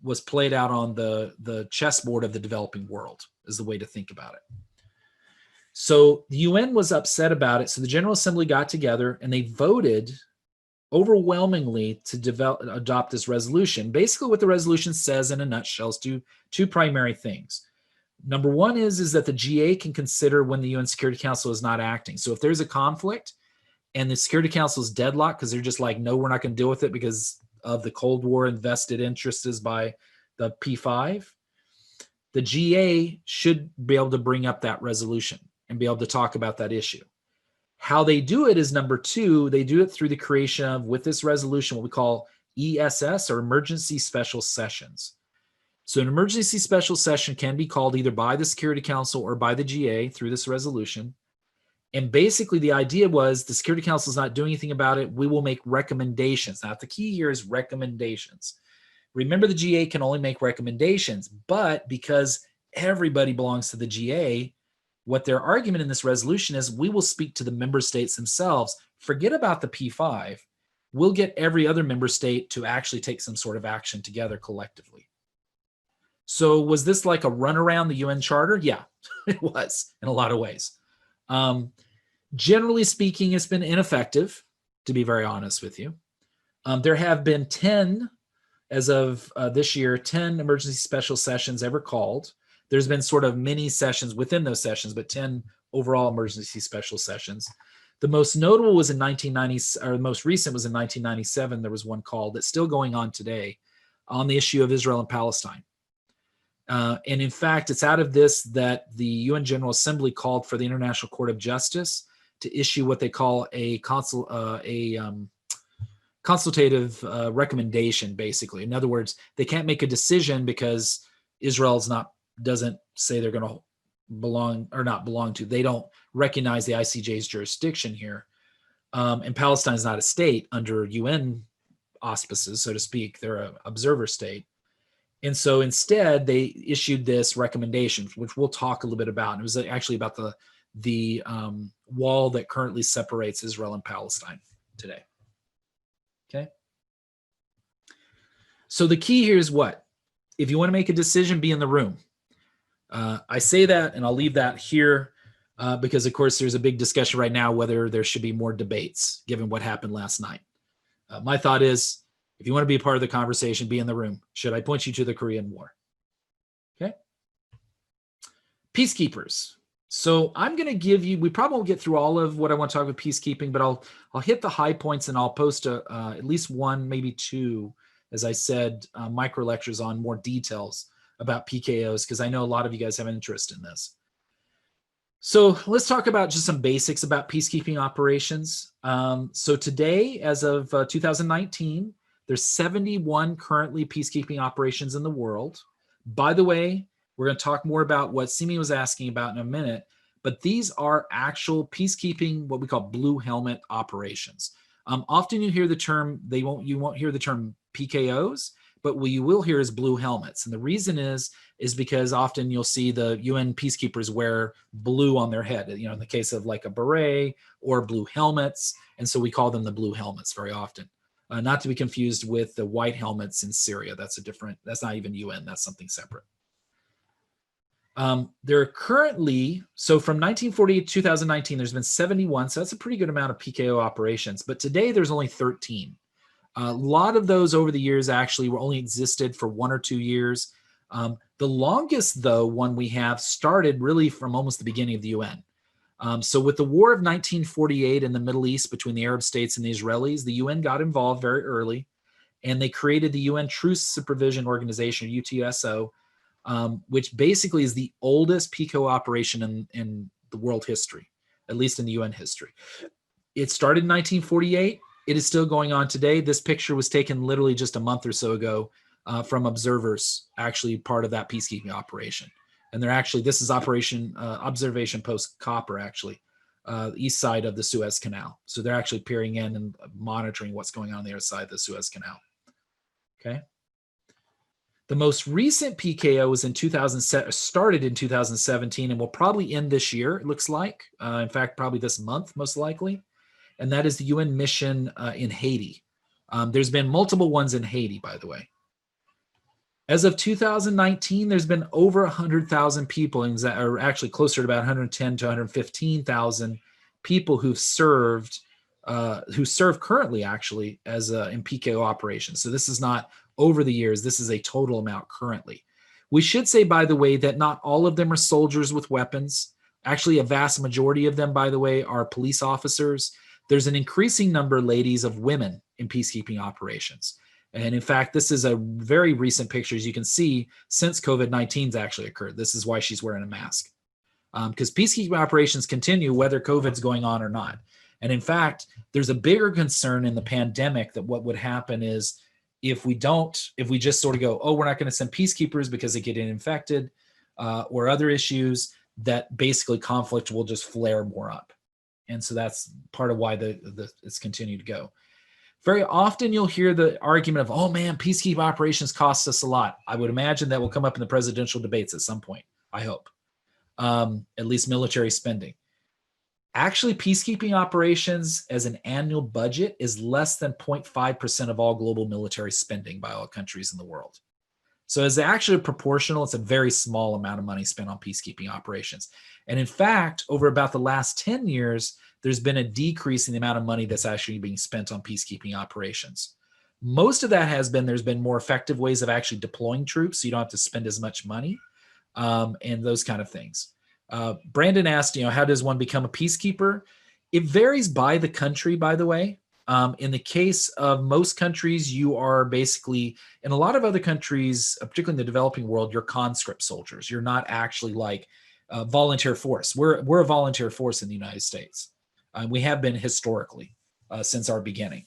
was played out on the chessboard of the developing world, is the way to think about it. So the UN was upset about it. So the General Assembly got together and they voted overwhelmingly to adopt this resolution. Basically what the resolution says in a nutshell is two primary things. Number one is that the GA can consider when the UN Security Council is not acting. So if there's a conflict and the Security Council is deadlocked because they're just like, no, we're not going to deal with it because of the Cold War invested interests by the P5, the GA should be able to bring up that resolution and be able to talk about that issue. How they do it is number two, they do it through the creation of, with this resolution, what we call ESS, or Emergency Special Sessions. So an emergency special session can be called either by the Security Council or by the GA through this resolution. And basically the idea was the Security Council is not doing anything about it. We will make recommendations. Now the key here is recommendations. Remember, the GA can only make recommendations, but because everybody belongs to the GA, what their argument in this resolution is, we will speak to the member states themselves. Forget about the P5. We'll get every other member state to actually take some sort of action together collectively. So was this like a run around the UN Charter? Yeah, it was in a lot of ways. Generally speaking, it's been ineffective, to be very honest with you. There have been 10, as of this year, 10 emergency special sessions ever called. There's been sort of mini sessions within those sessions, but 10 overall emergency special sessions. The most notable was in 1990, or the most recent was in 1997. There was one called that's still going on today on the issue of Israel and Palestine. And in fact, it's out of this that the UN General Assembly called for the International Court of Justice to issue what they call a consultative recommendation, basically. In other words, they can't make a decision because Israel's doesn't say they're going to belong or not belong to. They don't recognize the ICJ's jurisdiction here. And Palestine's not a state under UN auspices, so to speak. They're an observer state. And so instead, they issued this recommendation, which we'll talk a little bit about. And it was actually about the wall that currently separates Israel and Palestine today. Okay. So the key here is what? If you want to make a decision, be in the room. I say that, and I'll leave that here because, of course, there's a big discussion right now whether there should be more debates given what happened last night. My thought is, if you want to be a part of the conversation, be in the room. Should I point you to the Korean War? Okay. Peacekeepers. So I'm going to give you, we probably won't get through all of what I want to talk about peacekeeping, but I'll hit the high points and I'll post at least one, maybe two, as I said, micro lectures on more details about PKOs, because I know a lot of you guys have an interest in this. So let's talk about just some basics about peacekeeping operations. So today, as of 2019, there's 71 currently peacekeeping operations in the world. By the way, we're going to talk more about what Simi was asking about in a minute, but these are actual peacekeeping, what we call blue helmet operations. Often you hear the term, you won't hear the term PKOs, but what you will hear is blue helmets. And the reason is because often you'll see the UN peacekeepers wear blue on their head, in the case of like a beret or blue helmets. And so we call them the blue helmets very often. Not to be confused with the white helmets in Syria. That's not even UN, that's something separate. There are currently, so from 1948 to 2019, there's been 71, so that's a pretty good amount of PKO operations, but today there's only 13. A lot of those over the years actually were only existed for 1 or 2 years. The longest, though, one we have started really from almost the beginning of the UN. So with the war of 1948 in the Middle East between the Arab states and the Israelis, the UN got involved very early, and they created the UN Truce Supervision Organization, UTSO, which basically is the oldest PKO operation in the world history, at least in the UN history. It started in 1948. It is still going on today. This picture was taken literally just a month or so ago from observers, actually part of that peacekeeping operation. And they're actually, this is Operation Observation Post Copper, actually, east side of the Suez Canal. So they're actually peering in and monitoring what's going on the other side of the Suez Canal. Okay. The most recent PKO was started in 2017 and will probably end this year, it looks like. In fact, probably this month, most likely. And that is the UN mission in Haiti. There's been multiple ones in Haiti, by the way. As of 2019, there's been over 100,000 people, or actually closer to about 110 to 115,000 people who serve currently actually as in PKO operations. So this is not over the years. This is a total amount currently. We should say, by the way, that not all of them are soldiers with weapons. Actually, a vast majority of them, by the way, are police officers. There's an increasing number, ladies, of women in peacekeeping operations. And in fact, this is a very recent picture, as you can see, since COVID-19's actually occurred. This is why she's wearing a mask. Because peacekeeping operations continue whether COVID's going on or not. And in fact, there's a bigger concern in the pandemic that what would happen is if we just sort of go, oh, we're not going to send peacekeepers because they get infected or other issues, that basically conflict will just flare more up. And so that's part of why it's continued to go. Very often you'll hear the argument of, oh man, peacekeeping operations cost us a lot. I would imagine that will come up in the presidential debates at some point, I hope. At least military spending. Actually, peacekeeping operations as an annual budget is less than 0.5% of all global military spending by all countries in the world. So as actually proportional, it's a very small amount of money spent on peacekeeping operations. And in fact, over about the last 10 years, there's been a decrease in the amount of money that's actually being spent on peacekeeping operations. Most of that there's been more effective ways of actually deploying troops, so you don't have to spend as much money and those kind of things. Brandon asked, how does one become a peacekeeper? It varies by the country, by the way. In the case of most countries, you are basically, in a lot of other countries, particularly in the developing world, you're conscript soldiers. You're not actually like a volunteer force. We're a volunteer force in the United States. We have been historically since our beginning.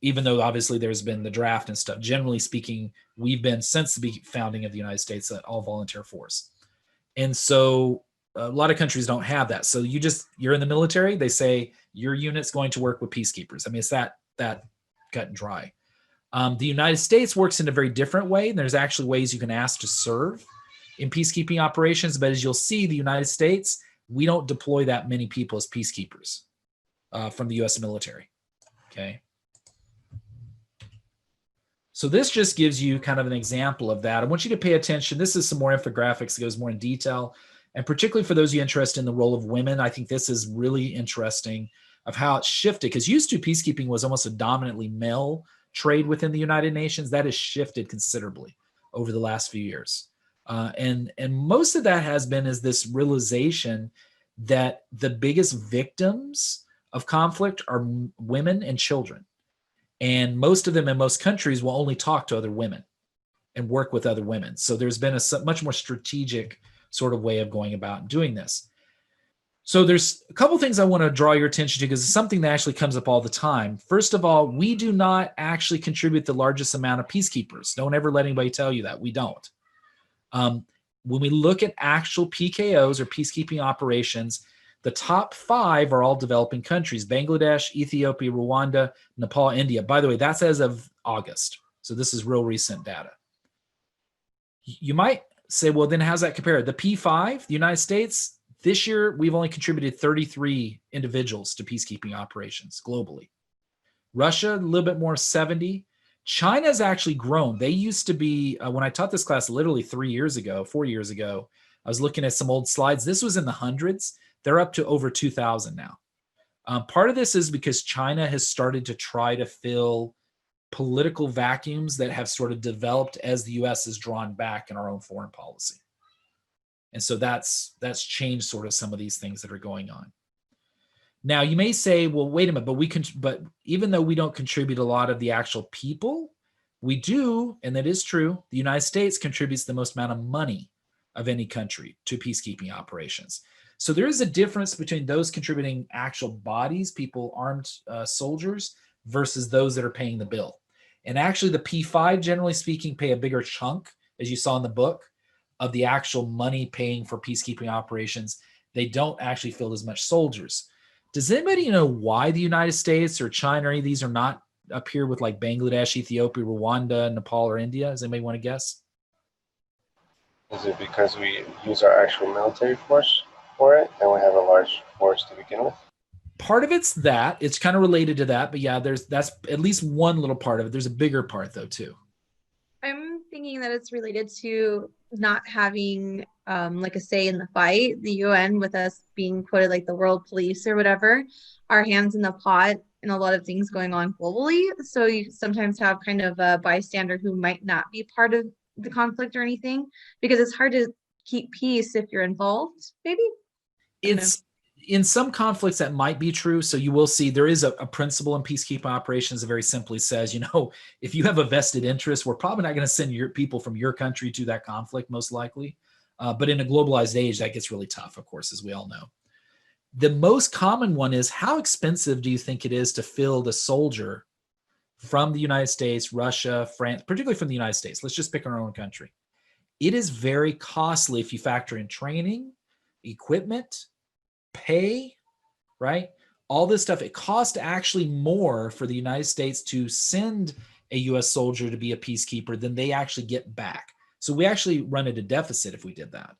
Even though obviously there's been the draft and stuff. Generally speaking, we've been, since the founding of the United States, an all volunteer force. And so a lot of countries don't have that. So you're in the military, they say your unit's going to work with peacekeepers. I mean, it's that cut and dry. The United States works in a very different way. And there's actually ways you can ask to serve in peacekeeping operations. But as you'll see, the United States, we don't deploy that many people as peacekeepers from the US military. Okay. So this just gives you kind of an example of that. I want you to pay attention. This is some more infographics that goes more in detail. And particularly for those of you interested in the role of women, I think this is really interesting of how it's shifted. Because used to, peacekeeping was almost a dominantly male trade within the United Nations. That has shifted considerably over the last few years. And most of that has been is this realization that the biggest victims of conflict are women and children. And most of them in most countries will only talk to other women and work with other women. So there's been a much more strategic sort of way of going about doing this. So there's a couple things I want to draw your attention to because it's something that actually comes up all the time. First of all, we do not actually contribute the largest amount of peacekeepers. Don't ever let anybody tell you that. We don't. When we look at actual PKOs or peacekeeping operations, the top 5 are all developing countries: Bangladesh, Ethiopia, Rwanda, Nepal, India. By the way, that's as of August. So this is real recent data. You might say, well, then how's that compare? The P5, the United States, this year, we've only contributed 33 individuals to peacekeeping operations globally. Russia, a little bit more, 70. China's actually grown. They used to be, when I taught this class literally 4 years ago, I was looking at some old slides. This was in the hundreds. They're up to over 2,000 now. Part of this is because China has started to try to fill political vacuums that have sort of developed as the U.S. has drawn back in our own foreign policy. And so that's changed sort of some of these things that are going on. Now, you may say, well, wait a minute, but even though we don't contribute a lot of the actual people, we do, and that is true, the United States contributes the most amount of money of any country to peacekeeping operations. So there is a difference between those contributing actual bodies, people, armed soldiers, versus those that are paying the bill. And actually the P5, generally speaking, pay a bigger chunk, as you saw in the book, of the actual money paying for peacekeeping operations. They don't actually field as much soldiers. Does anybody know why the United States or China or any of these are not up here with like Bangladesh, Ethiopia, Rwanda, Nepal, or India? Does anybody want to guess? Is it because we use our actual military force for it and we have a large force to begin with? Part of it's that. It's kind of related to that. But yeah, that's at least one little part of it. There's a bigger part though too. I'm thinking that it's related to not having like a say in the fight. The UN, with us being quoted like the world police or whatever, our hands in the pot and a lot of things going on globally. So you sometimes have kind of a bystander who might not be part of the conflict or anything? Because it's hard to keep peace if you're involved, maybe? I don't know. It's in some conflicts that might be true. So you will see there is a principle in peacekeeping operations that very simply says, if you have a vested interest, we're probably not going to send your people from your country to that conflict, most likely. But in a globalized age, that gets really tough, of course, as we all know. The most common one is, how expensive do you think it is to field a soldier from the United States, Russia, France, particularly from the United States? Let's just pick our own country. It is very costly if you factor in training, equipment, pay, right? All this stuff. It costs actually more for the United States to send a U.S. soldier to be a peacekeeper than they actually get back. So we actually run at a deficit if we did that.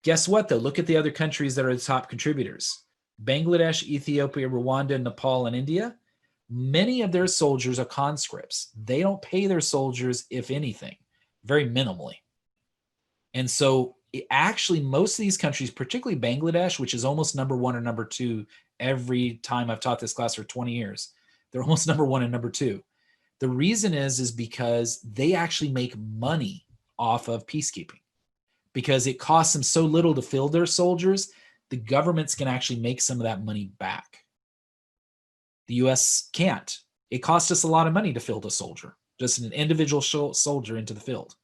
Guess what, though? Look at the other countries that are the top contributors. Bangladesh, Ethiopia, Rwanda, Nepal, and India. Many of their soldiers are conscripts. They don't pay their soldiers, if anything, very minimally. And so actually, most of these countries, particularly Bangladesh, which is almost number one or number two every time I've taught this class for 20 years, they're almost number one and number two. The reason is because they actually make money off of peacekeeping, because it costs them so little to field their soldiers. The governments can actually make some of that money back. The U.S. can't. It costs us a lot of money to field a soldier, just an individual soldier into the field,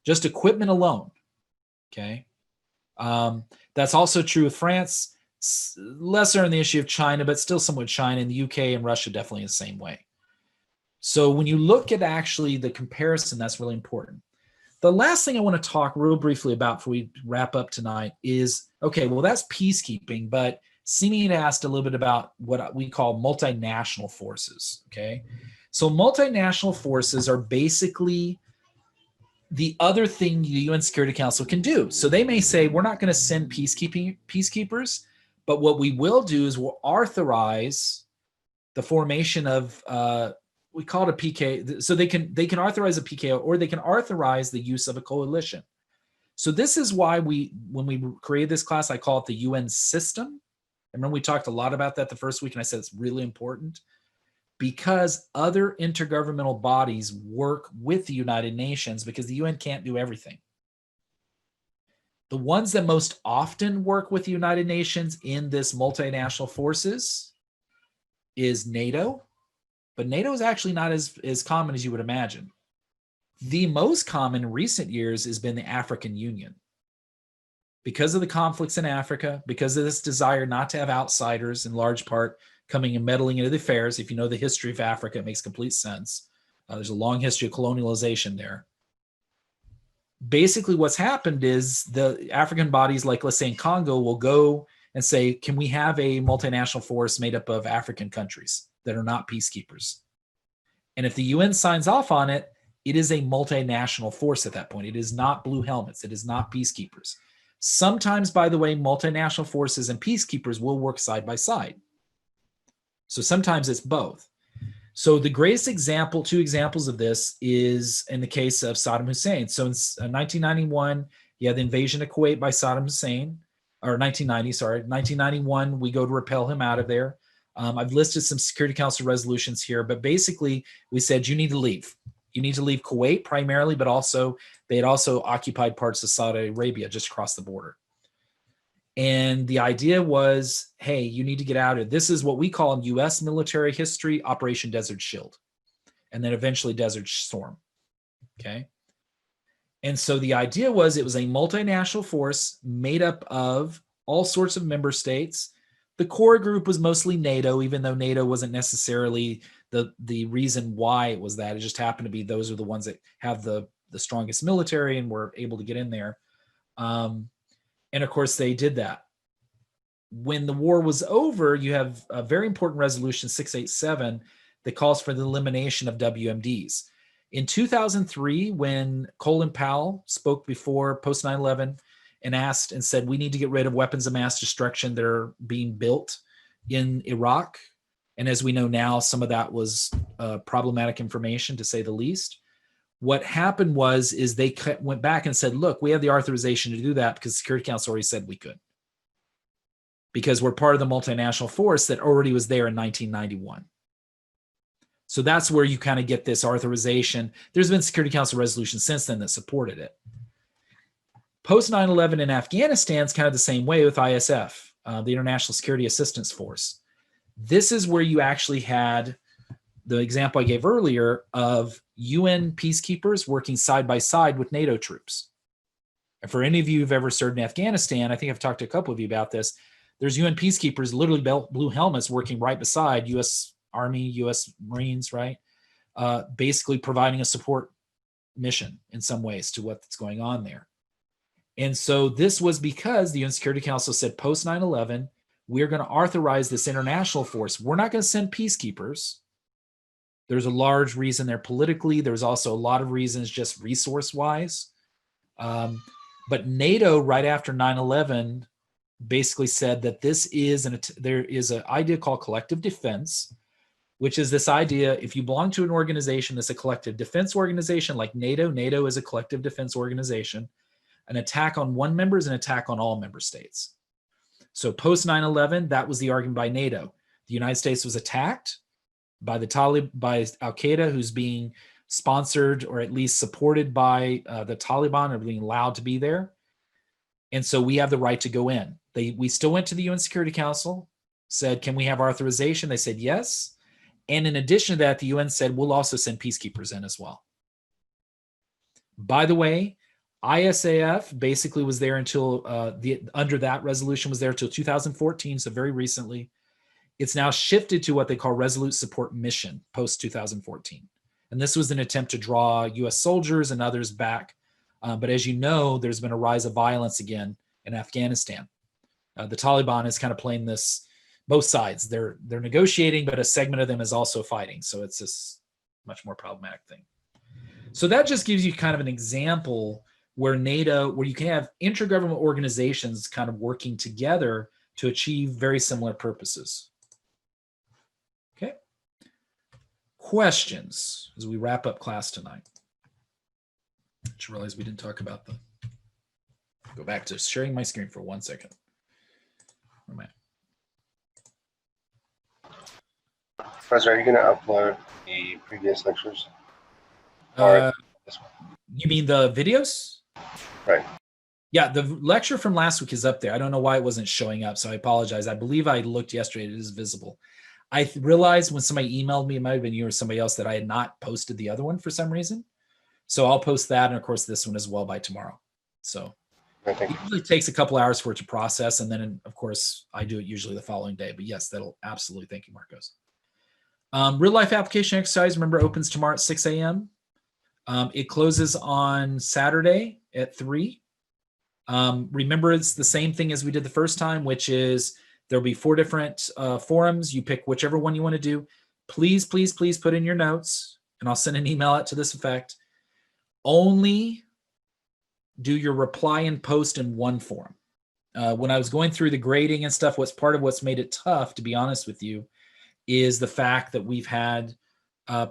just equipment alone. Okay. That's also true with France, lesser in the issue of China, but still somewhat China, and the UK and Russia definitely in the same way. So when you look at actually the comparison, that's really important. The last thing I want to talk real briefly about before we wrap up tonight is, okay, well, that's peacekeeping, but Simeon asked a little bit about what we call multinational forces. Okay. So multinational forces are basically the other thing the UN Security Council can do. So they may say, we're not going to send peacekeepers, but what we will do is we'll authorize the formation of, we call it a PK. So they can authorize a PKO, or they can authorize the use of a coalition. So this is why when we created this class, I call it the UN system. I remember we talked a lot about that the first week, and I said it's really important, because other intergovernmental bodies work with the United Nations, because the UN can't do everything. The ones that most often work with the United Nations in this multinational forces is NATO, but NATO is actually not as common as you would imagine. The most common in recent years has been the African Union. Because of the conflicts in Africa, because of this desire not to have outsiders in large part coming and meddling into the affairs. If you know the history of Africa, it makes complete sense. There's a long history of colonialization there. Basically, what's happened is the African bodies, like let's say in Congo, will go and say, can we have a multinational force made up of African countries that are not peacekeepers? And if the UN signs off on it, it is a multinational force at that point. It is not blue helmets. It is not peacekeepers. Sometimes, by the way, multinational forces and peacekeepers will work side by side. So sometimes it's both. So the greatest example, two examples of this, is in the case of Saddam Hussein. So in 1991, you had the invasion of Kuwait by Saddam Hussein, or 1991, we go to repel him out of there. I've listed some Security Council resolutions here, but basically we said you need to leave. You need to leave Kuwait primarily, but also they had also occupied parts of Saudi Arabia just across the border. And the idea was, hey, you need to get out of it. This is what we call in U.S. military history, Operation Desert Shield, and then eventually Desert Storm. Okay. And so the idea was it was a multinational force made up of all sorts of member states. The core group was mostly NATO, even though NATO wasn't necessarily the reason why it was that. It just happened to be those are the ones that have the strongest military and were able to get in there. And of course, they did that. When the war was over, you have a very important resolution, 687, that calls for the elimination of WMDs. In 2003, when Colin Powell spoke before post 9/11 and asked and said, we need to get rid of weapons of mass destruction that are being built in Iraq. And as we know now, some of that was problematic information, to say the least. What happened is they went back and said, look, we have the authorization to do that because the Security Council already said we could. Because we're part of the multinational force that already was there in 1991. So that's where you kind of get this authorization. There's been Security Council resolution since then that supported it. Post 9/11 in Afghanistan is kind of the same way with ISF, the International Security Assistance Force. This is where you actually had the example I gave earlier of UN peacekeepers working side by side with NATO troops. And for any of you who've ever served in Afghanistan, I think I've talked to a couple of you about this. There's UN peacekeepers, literally blue helmets, working right beside U.S. Army, U.S. Marines, right? Basically providing a support mission in some ways to what's going on there. And so this was because the UN Security Council said post 9/11, we're going to authorize this international force. We're not going to send peacekeepers. There's a large reason there politically. There's also a lot of reasons just resource-wise. But NATO, right after 9/11, basically said that there is an idea called collective defense, which is this idea, if you belong to an organization that's a collective defense organization like NATO is a collective defense organization, an attack on one member is an attack on all member states. So post 9/11, that was the argument by NATO. The United States was attacked by by Al-Qaeda, who's being sponsored or at least supported by the Taliban, or being allowed to be there. And so we have the right to go in. We still went to the UN Security Council, said, can we have authorization? They said yes. And in addition to that, the UN said, we'll also send peacekeepers in as well. By the way, ISAF basically was there until under that resolution was there until 2014, so very recently. It's now shifted to what they call Resolute Support Mission post 2014. And this was an attempt to draw US soldiers and others back. But as you know, there's been a rise of violence again in Afghanistan. The Taliban is kind of playing this, both sides. They're negotiating, but a segment of them is also fighting. So it's this much more problematic thing. So that just gives you kind of an example where where you can have intergovernmental organizations kind of working together to achieve very similar purposes. Okay. Questions as we wrap up class tonight? I just realized we didn't talk about go back to sharing my screen for 1 second. Where am I? Professor, are you going to upload the previous lectures? This one. You mean the videos? Right. Yeah, the lecture from last week is up there. I don't know why it wasn't showing up, so I apologize. I believe I looked yesterday. It is visible. I realized when somebody emailed me, it might have been you or somebody else, that I had not posted the other one for some reason. So I'll post that, and of course this one as well by tomorrow. So it usually takes a couple hours for it to process, and then of course I do it usually the following day. But yes, that'll absolutely. Thank you, Marcos. Real life application exercise, remember, opens tomorrow at 6 a.m. It closes on Saturday at 3. Remember, it's the same thing as we did the first time, which is there'll be 4 different forums. You pick whichever one you want to do. Please, please, please put in your notes, and I'll send an email out to this effect. Only do your reply and post in one forum. When I was going through the grading and stuff, part of what's made it tough, to be honest with you, is the fact that we've had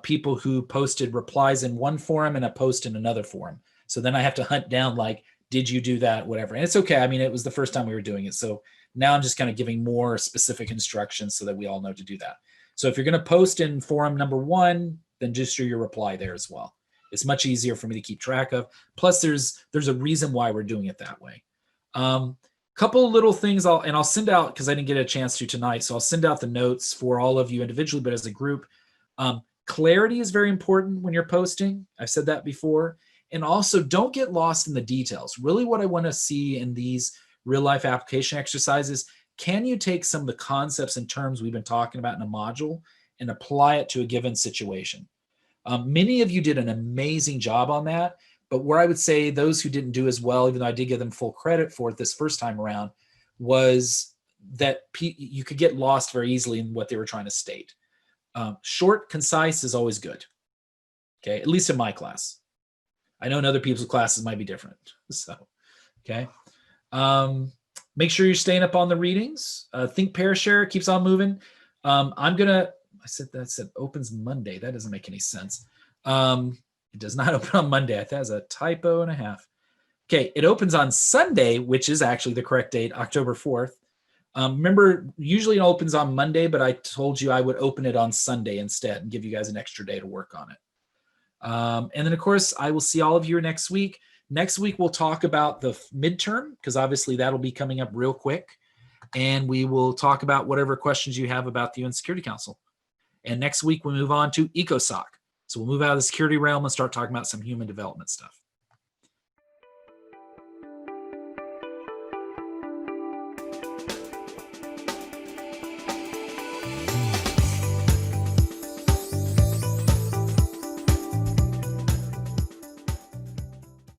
people who posted replies in one forum and a post in another forum. So then I have to hunt down, like, did you do that, whatever. And it's okay. I mean, it was the first time we were doing it. So now I'm just kind of giving more specific instructions so that we all know to do that. So if you're going to post in forum number 1, then just do your reply there as well. It's much easier for me to keep track of. Plus, there's a reason why we're doing it that way. Couple of little things I'll send out, because I didn't get a chance to tonight. So I'll send out the notes for all of you individually, but as a group. Clarity is very important when you're posting. I've said that before. And also, don't get lost in the details. Really what I want to see in these real life application exercises, can you take some of the concepts and terms we've been talking about in a module and apply it to a given situation? Many of you did an amazing job on that, but where I would say those who didn't do as well, even though I did give them full credit for it this first time around, was that you could get lost very easily in what they were trying to state. Short, concise is always good. Okay, at least in my class. I know in other people's classes might be different. So, okay. Make sure you're staying up on the readings. Think, Pair, Share keeps on moving. I said opens Monday. That doesn't make any sense. It does not open on Monday. I think that's a typo and a half. Okay, it opens on Sunday, which is actually the correct date, October 4th. Remember, usually it opens on Monday, but I told you I would open it on Sunday instead and give you guys an extra day to work on it. And then, of course, I will see all of you next week. Next week, we'll talk about the midterm, because obviously that'll be coming up real quick. And we will talk about whatever questions you have about the UN Security Council. And next week, we move on to ECOSOC. So we'll move out of the security realm and start talking about some human development stuff.